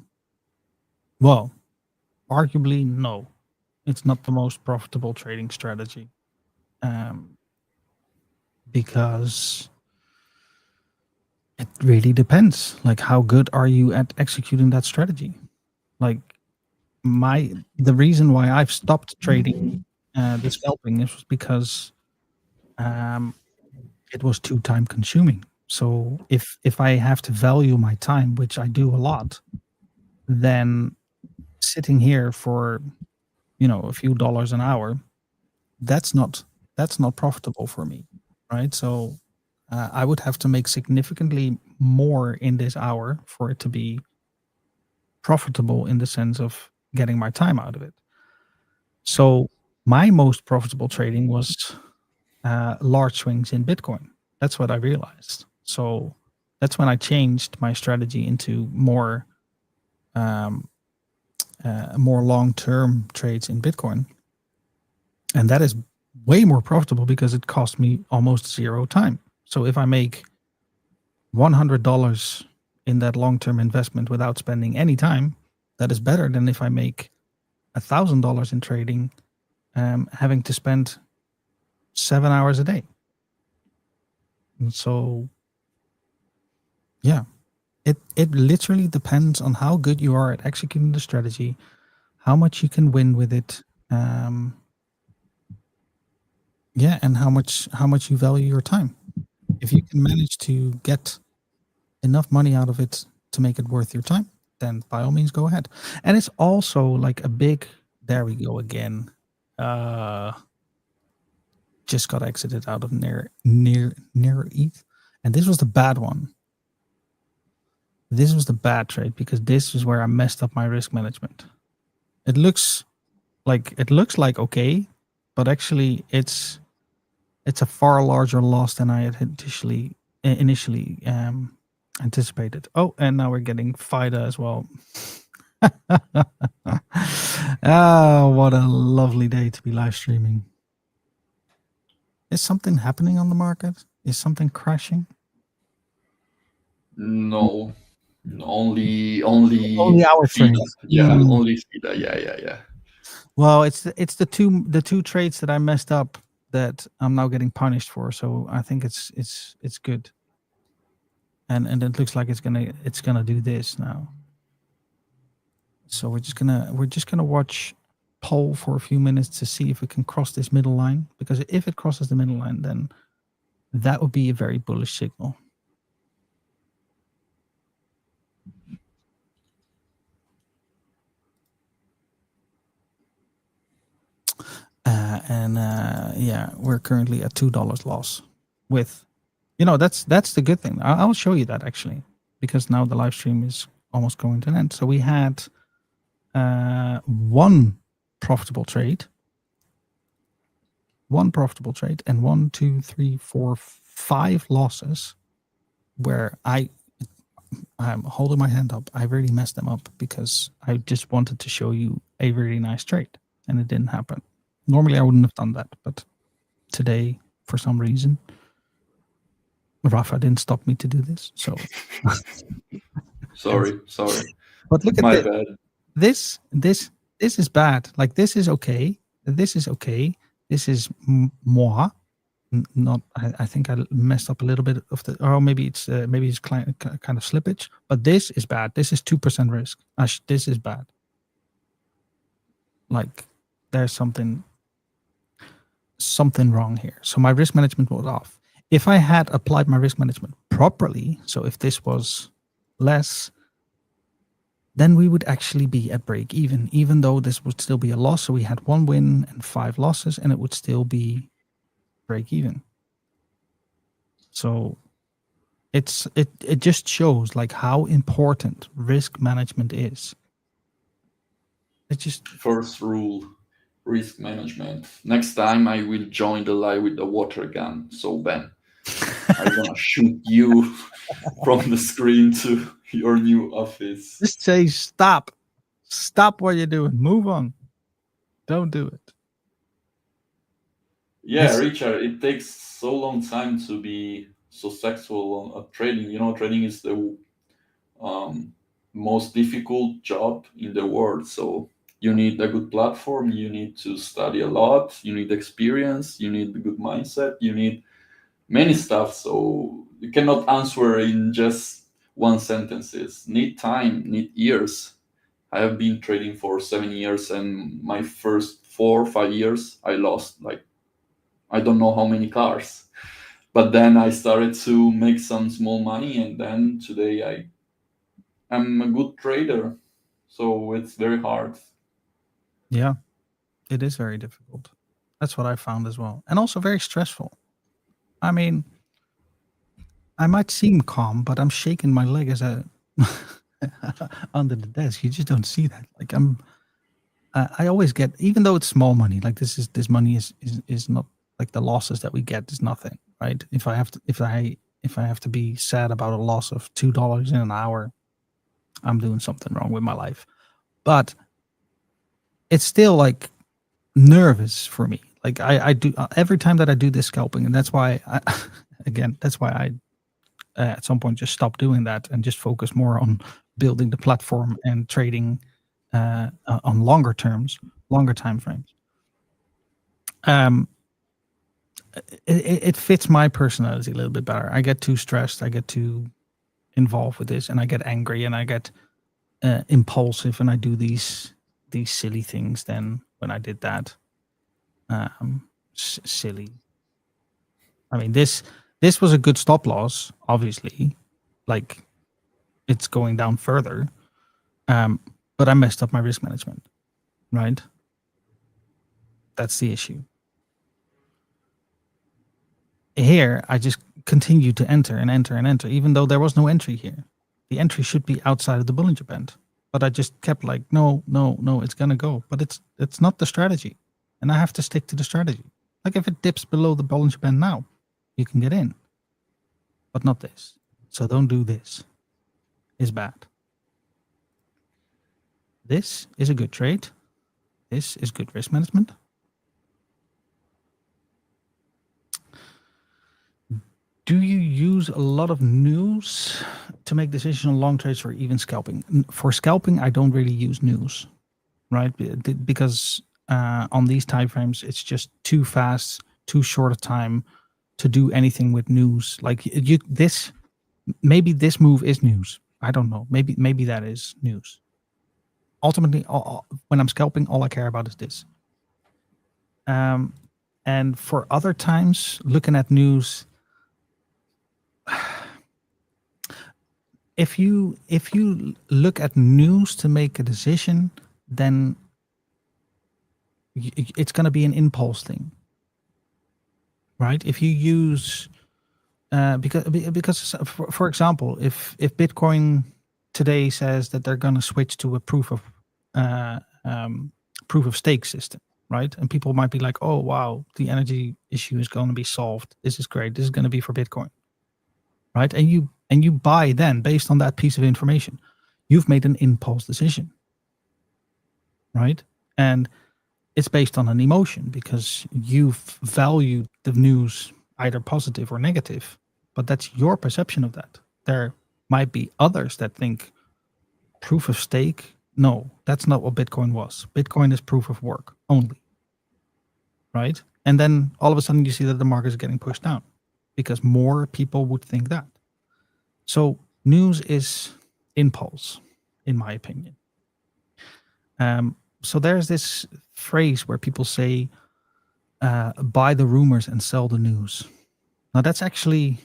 arguably, no. It's not the most profitable trading strategy. Because it really depends. Like, how good are you at executing that strategy? Like, the reason why I've stopped trading the scalping is because it was too time consuming. So if I have to value my time, which I do a lot, then sitting here for a few dollars an hour, that's not profitable for me, right? So I would have to make significantly more in this hour for it to be profitable in the sense of getting my time out of it. So my most profitable trading was large swings in Bitcoin. That's what I realized. So that's when I changed my strategy into more long-term trades in Bitcoin. And that is way more profitable because it cost me almost zero time. So if I make $100 in that long-term investment without spending any time, that is better than if I make $1,000 in trading, having to spend 7 hours a day. And so, yeah, it literally depends on how good you are at executing the strategy, how much you can win with it, and how much you value your time. If you can manage to get enough money out of it to make it worth your time, then by all means go ahead. And it's also like a big, there we go again. Just got exited out of near ETH. And this was the bad one. This was the bad trade because this is where I messed up my risk management. It looks like okay, but actually it's a far larger loss than I had initially anticipated. Oh, and now we're getting FIDA as well. Oh, what a lovely day to be live streaming. Is something happening on the market? Is something crashing? No, only our FIDA. trades. Yeah, only FIDA. Yeah. Well, it's the two trades that I messed up that I'm now getting punished for. So I think it's good. And it looks like it's gonna do this now. So we're just gonna watch Pol for a few minutes to see if it can cross this middle line, because if it crosses the middle line, then that would be a very bullish signal. Yeah, we're currently at $2 loss. With, that's the good thing. I'll show you that actually, because now the live stream is almost going to an end. So we had one profitable trade, and 1, 2, 3, 4, 5 losses where I'm holding my hand up. I really messed them up because I just wanted to show you a really nice trade, and it didn't happen. Normally I wouldn't have done that, but today, for some reason, Raffa didn't stop me to do this. So Sorry. But look at My this. bad. This is bad. Like, this is okay. This is okay. This is moi. Not. I think I messed up a little bit of the. Or maybe it's kind of slippage. But this is bad. This is 2% risk. This is bad. Like, there's something wrong here. So my risk management was off. If I had applied my risk management properly, so if this was less, then we would actually be at break even though this would still be a loss. So we had 1 win and 5 losses, and it would still be break even. So it just shows like how important risk management is. It just First rule, risk management. Next time I will join the live with the water gun. So Ben, I'm gonna shoot you from the screen to your new office. just say stop what you're doing, move on, don't do it. Yeah, Richard, it takes so long time to be so successful on trading. You know, trading is the most difficult job in the world. So you need a good platform, you need to study a lot, you need experience, you need a good mindset, you need many stuff. So you cannot answer in just one sentences. Need time, need years. I have been trading for 7 years, and my first 4 or 5 years I lost like I don't know how many cars. But then I started to make some small money, and then today I'm a good trader. So it's very hard. Yeah, it is very difficult. That's what I found as well, and also very stressful. I mean, I might seem calm, but I'm shaking my leg as a under the desk. You just don't see that. Like I always get, even though it's small money, like this money is not like the losses that we get is nothing, right? If I have to be sad about a loss of $2 in an hour, I'm doing something wrong with my life. But it's still like nervous for me. Like I do every time that I do this scalping, and that's why I at some point just stop doing that and just focus more on building the platform and trading on longer time frames. It fits my personality a little bit better. I get too stressed, I get too involved with this, and I get angry, and I get impulsive, and I do these silly things. Then when I did that, silly. I mean, this was a good stop loss, obviously. Like, it's going down further, but I messed up my risk management, right? That's the issue. Here, I just continue to enter and enter and enter, even though there was no entry here. The entry should be outside of the Bollinger Band, but I just kept like, no, it's gonna go. But it's not the strategy, and I have to stick to the strategy. Like if it dips below the Bollinger Band now, you can get in, but not this. So don't do this. It's bad. This is a good trade. This is good risk management. Do you use a lot of news to make decisions on long trades or even scalping? For scalping, I don't really use news, right? Because on these time frames, it's just too fast, too short a time to do anything with news. Like maybe this move is news. I don't know. Maybe that is news. Ultimately, when I'm scalping, all I care about is this. And for other times, looking at news, if you look at news to make a decision, then it's going to be an impulse thing, right? If you use because for example, if Bitcoin today says that they're going to switch to a proof of stake system, right? And people might be like, oh wow, the energy issue is going to be solved. This is great. This is going to be for Bitcoin, right? And you buy then based on that piece of information. You've made an impulse decision, right? And it's based on an emotion because you've valued the news either positive or negative, but that's your perception of that. There might be others that think proof of stake, no, that's not what Bitcoin was. Bitcoin is proof of work only, right? And then all of a sudden you see that the market is getting pushed down because more people would think that. So news is impulse, in my opinion. So there's this phrase where people say, buy the rumors and sell the news. Now that's actually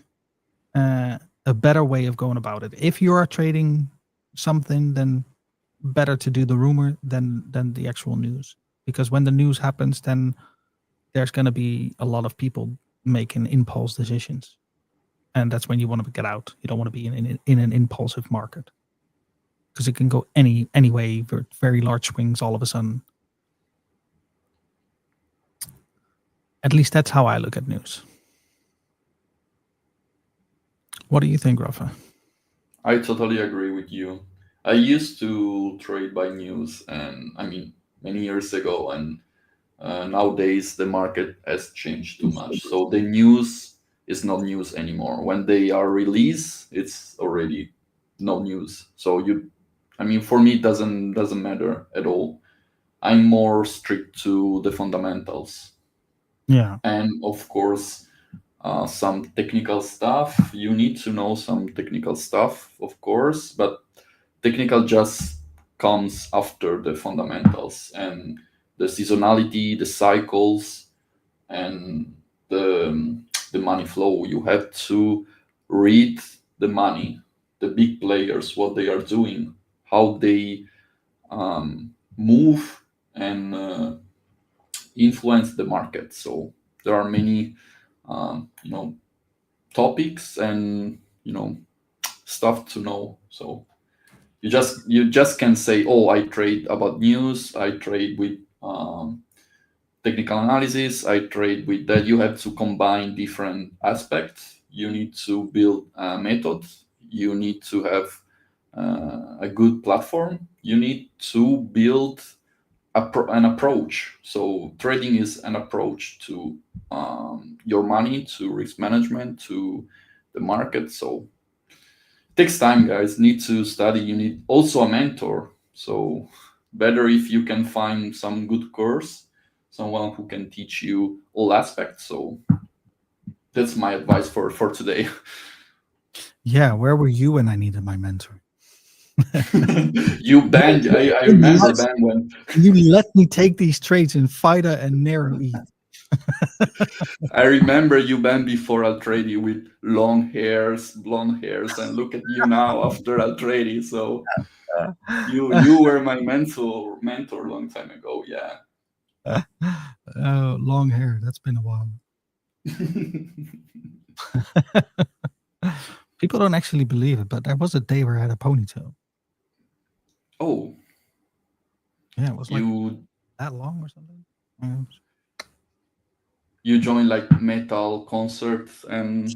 a better way of going about it. If you are trading something, then better to do the rumor than the actual news, because when the news happens, then there's going to be a lot of people making impulse decisions, and that's when you want to get out. You don't want to be in an impulsive market, because it can go any way, very large swings all of a sudden. At least that's how I look at news. What do you think, Raffa? I totally agree with you. I used to trade by news, and I mean, many years ago, and nowadays the market has changed too much. So the news is not news anymore. When they are released, it's already no news. So I mean, for me, it doesn't matter at all. I'm more strict to the fundamentals, Yeah. and of course, some technical stuff. You need to know some technical stuff, of course, but technical just comes after the fundamentals and the seasonality, the cycles, and the money flow. You have to read the money, the big players, what they are doing, how they move and influence the market. So there are many, topics and stuff to know. So you just can say, oh, I trade about news, I trade with technical analysis, I trade with that. You have to combine different aspects. You need to build a method. You need to have a good platform. You need to build an approach. So trading is an approach to your money, to risk management, to the market. So it takes time, guys. Need to study. You need also a mentor. So better if you can find some good course, someone who can teach you all aspects. So that's my advice for today. Yeah, where were you when I needed my mentor? You banned. I remember ban when You let me take these trades in FIDA and narrow E. I remember you banned before Altrady with long hairs, blonde hairs, and look at you now after Altrady. So you were my mentor long time ago. Yeah. Long hair. That's been a while. People don't actually believe it, but there was a day where I had a ponytail. Oh, Yeah, it was like you that long or something. you joined like metal concerts and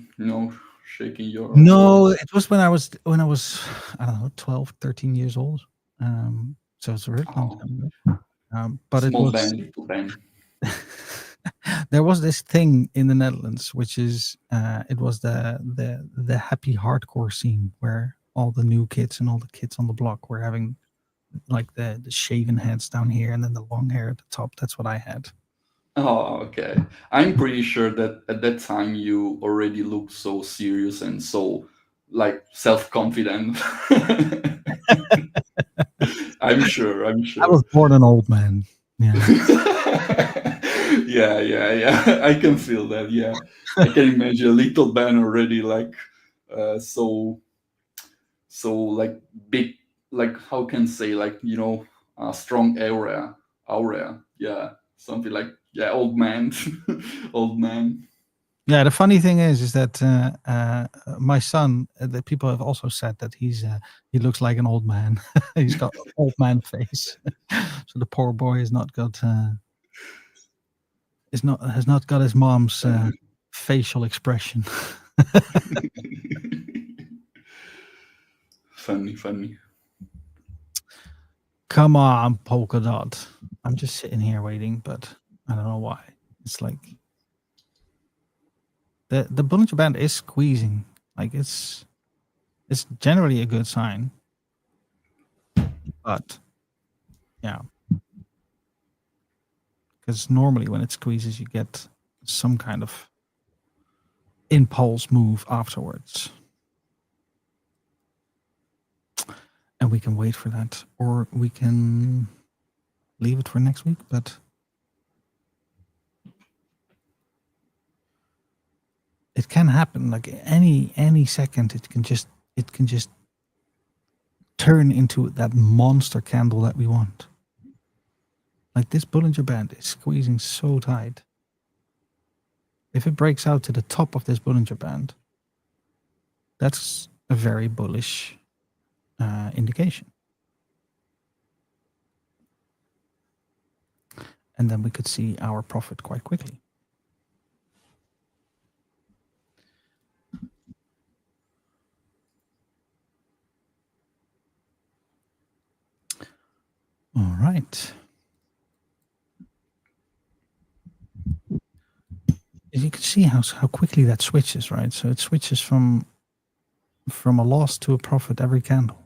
shaking your No, it was when I was I don't know, 12, 13 years old. So it's a really long oh, time ago. But it small was band, little band. there was this thing in the Netherlands, which is it was the happy hardcore scene where all the new kids and all the kids on the block were having like the shaven heads down here and then the long hair at the top. That's what I had. Oh, okay. I'm pretty sure that at that time you already looked so serious and so like self-confident. I'm sure. I'm I was sure. born an old man. Yeah. Yeah. I can feel that. Yeah, I can imagine a little band already like so like big, like how can say, like a strong aura. Yeah, something like, yeah, old man, old man. Yeah, the funny thing is that my son, the people have also said that he looks like an old man. He's got an old man face. So the poor boy has not got has not got his mom's facial expression. Funny. Come on, Polkadot. I'm just sitting here waiting, but I don't know why. It's like the Bollinger Band is squeezing. Like it's generally a good sign. But yeah. Because normally when it squeezes, you get some kind of impulse move afterwards. And we can wait for that. Or we can leave it for next week. But it can happen. Like any second, it can just turn into that monster candle that we want. Like this Bollinger Band is squeezing so tight. If it breaks out to the top of this Bollinger Band, that's a very bullish indication. And then we could see our profit quite quickly. All right. You can see how quickly that switches, right? So it switches from a loss to a profit every candle.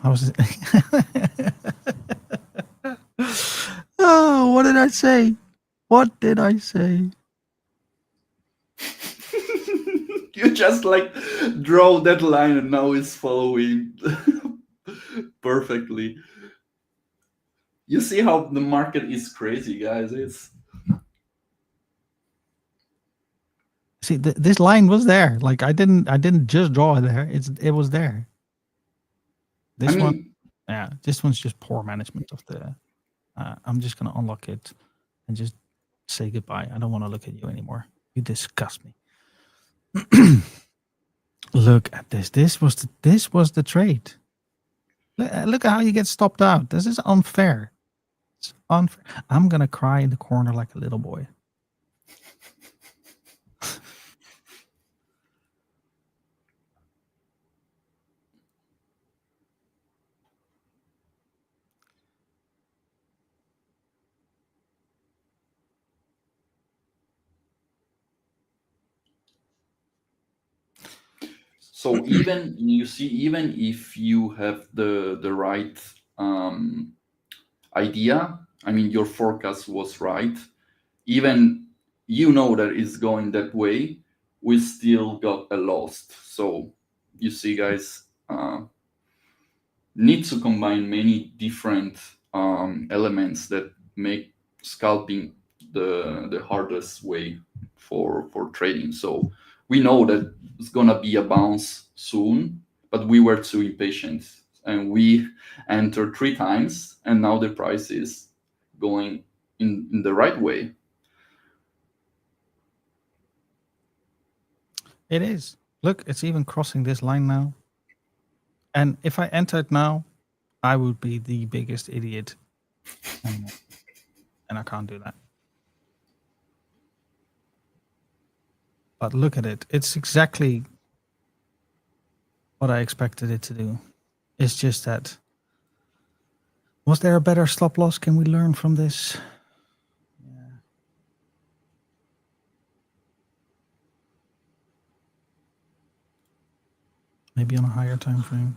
How was it? Oh, what did I say? What did I say? You just like draw that line and now it's following perfectly. You see how the market is crazy, guys. It's See, this line was there. Like I didn't just draw it there. It was there. This one, yeah, this one's just poor management of the. I'm just gonna unlock it and just say goodbye. I don't want to look at you anymore. You disgust me. Look at this. This was the trade. Look at how you get stopped out. This is unfair. It's unfair. I'm gonna cry in the corner like a little boy. So even if you have the right idea, I mean your forecast was right, even that it's going that way, we still got a loss. So you see, guys, need to combine many different elements that make scalping the hardest way for trading. So we know that it's gonna be a bounce soon, but we were too impatient and we entered 3 times, and now the price is going in the right way. It is. Look, it's even crossing this line now. And if I entered now, I would be the biggest idiot. And I can't do that. But look at it. It's exactly what I expected it to do. It's just that. Was there a better stop loss? Can we learn from this? Yeah. Maybe on a higher time frame.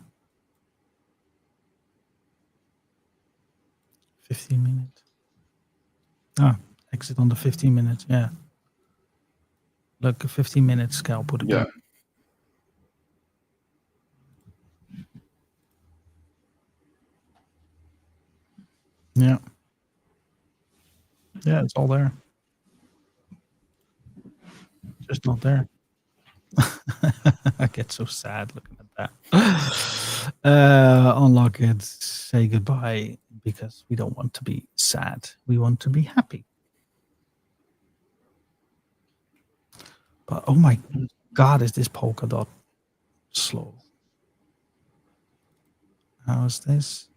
15 minutes. Ah, exit on the 15 minutes. Yeah. Look, a 15 minute scalp would have been. Yeah. Yeah, it's all there. Just not there. I get so sad looking at that. Unlock it, say goodbye, because we don't want to be sad. We want to be happy. But oh my God, is this Polkadot slow? How is this?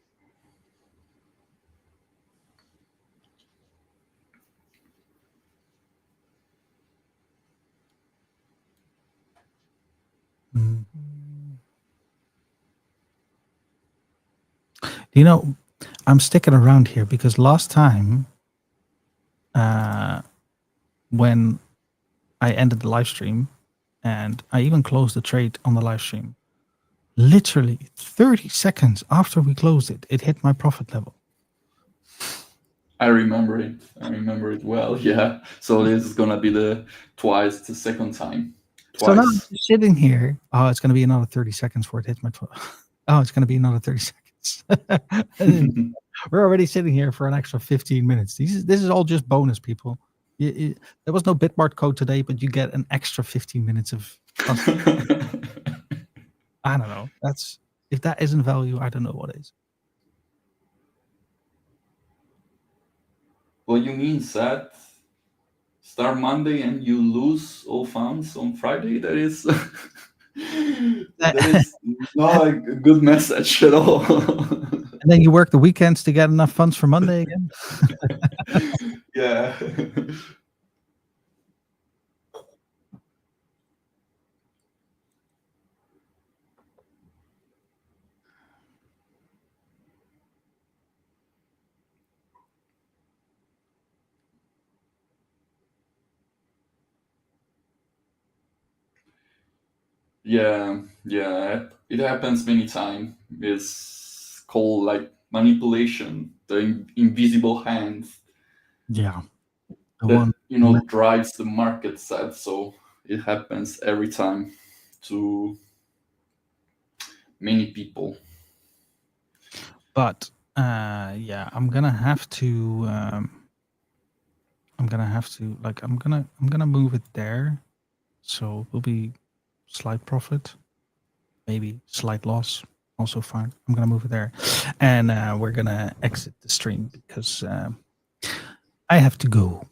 You know, I'm sticking around here because last time when I ended the live stream and I even closed the trade on the live stream, literally 30 seconds after we closed it, it hit my profit level. I remember it well. Yeah. So this is gonna be the second time. Twice. So now I'm sitting here. Oh, it's gonna be another 30 seconds before it hits my oh, it's gonna be another 30 seconds. We're already sitting here for an extra 15 minutes. This is all just bonus, people. There was no Bitmart code today, but you get an extra 15 minutes of. I don't know. If that isn't value, I don't know what is. Well, you mean that start Monday and you lose all funds on Friday? That is that is not a good message at all. And then you work the weekends to get enough funds for Monday again. Yeah. Yeah, it happens many times. It's called like manipulation, the invisible hand. Yeah, that drives the market side. So it happens every time to many people. But yeah, I'm gonna have to. I'm gonna move it there. So it will be slight profit, maybe slight loss, also fine. I'm gonna move it there, and we're gonna exit the stream because I have to go.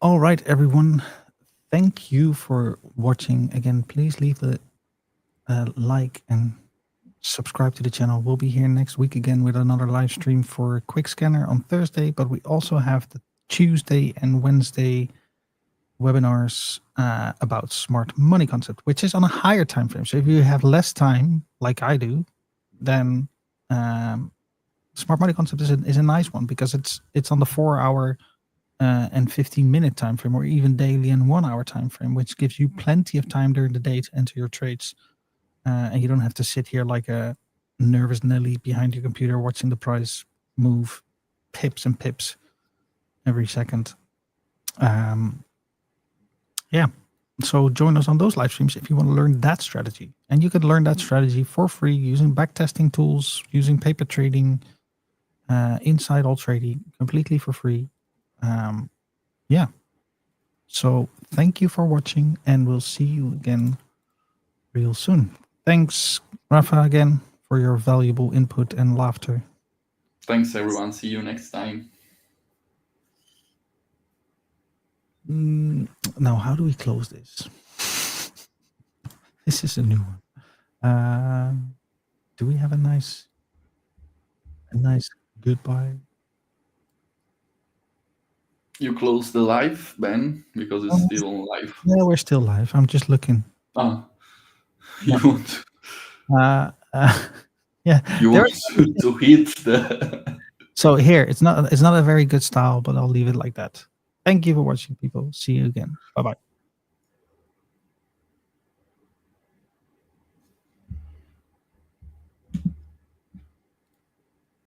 All right, everyone. Thank you for watching. Again, please leave a like and subscribe to the channel. We'll be here next week again with another live stream for Quick Scanner on Thursday, but we also have the Tuesday and Wednesday webinars about smart money concept, which is on a higher time frame. So if you have less time, like I do, then smart money concept is a nice one because it's on the 4 hour and 15-minute time frame, or even daily and 1 hour time frame, which gives you plenty of time during the day to enter your trades, and you don't have to sit here like a nervous Nelly behind your computer watching the price move pips and pips every second. Yeah, so join us on those live streams if you want to learn that strategy, and you can learn that strategy for free using backtesting tools, using paper trading, inside Altrady, completely for free. Yeah. So thank you for watching, and we'll see you again real soon. Thanks, Raffa, again for your valuable input and laughter. Thanks, everyone. See you next time. Now, how do we close this? This is a new one. Do we have a nice goodbye? You close the live, Ben, because it's still on live. Yeah, we're still live. I'm just looking. You want? Yeah. You want to hit the. So here, it's not a very good style, but I'll leave it like that. Thank you for watching, people. See you again. Bye-bye.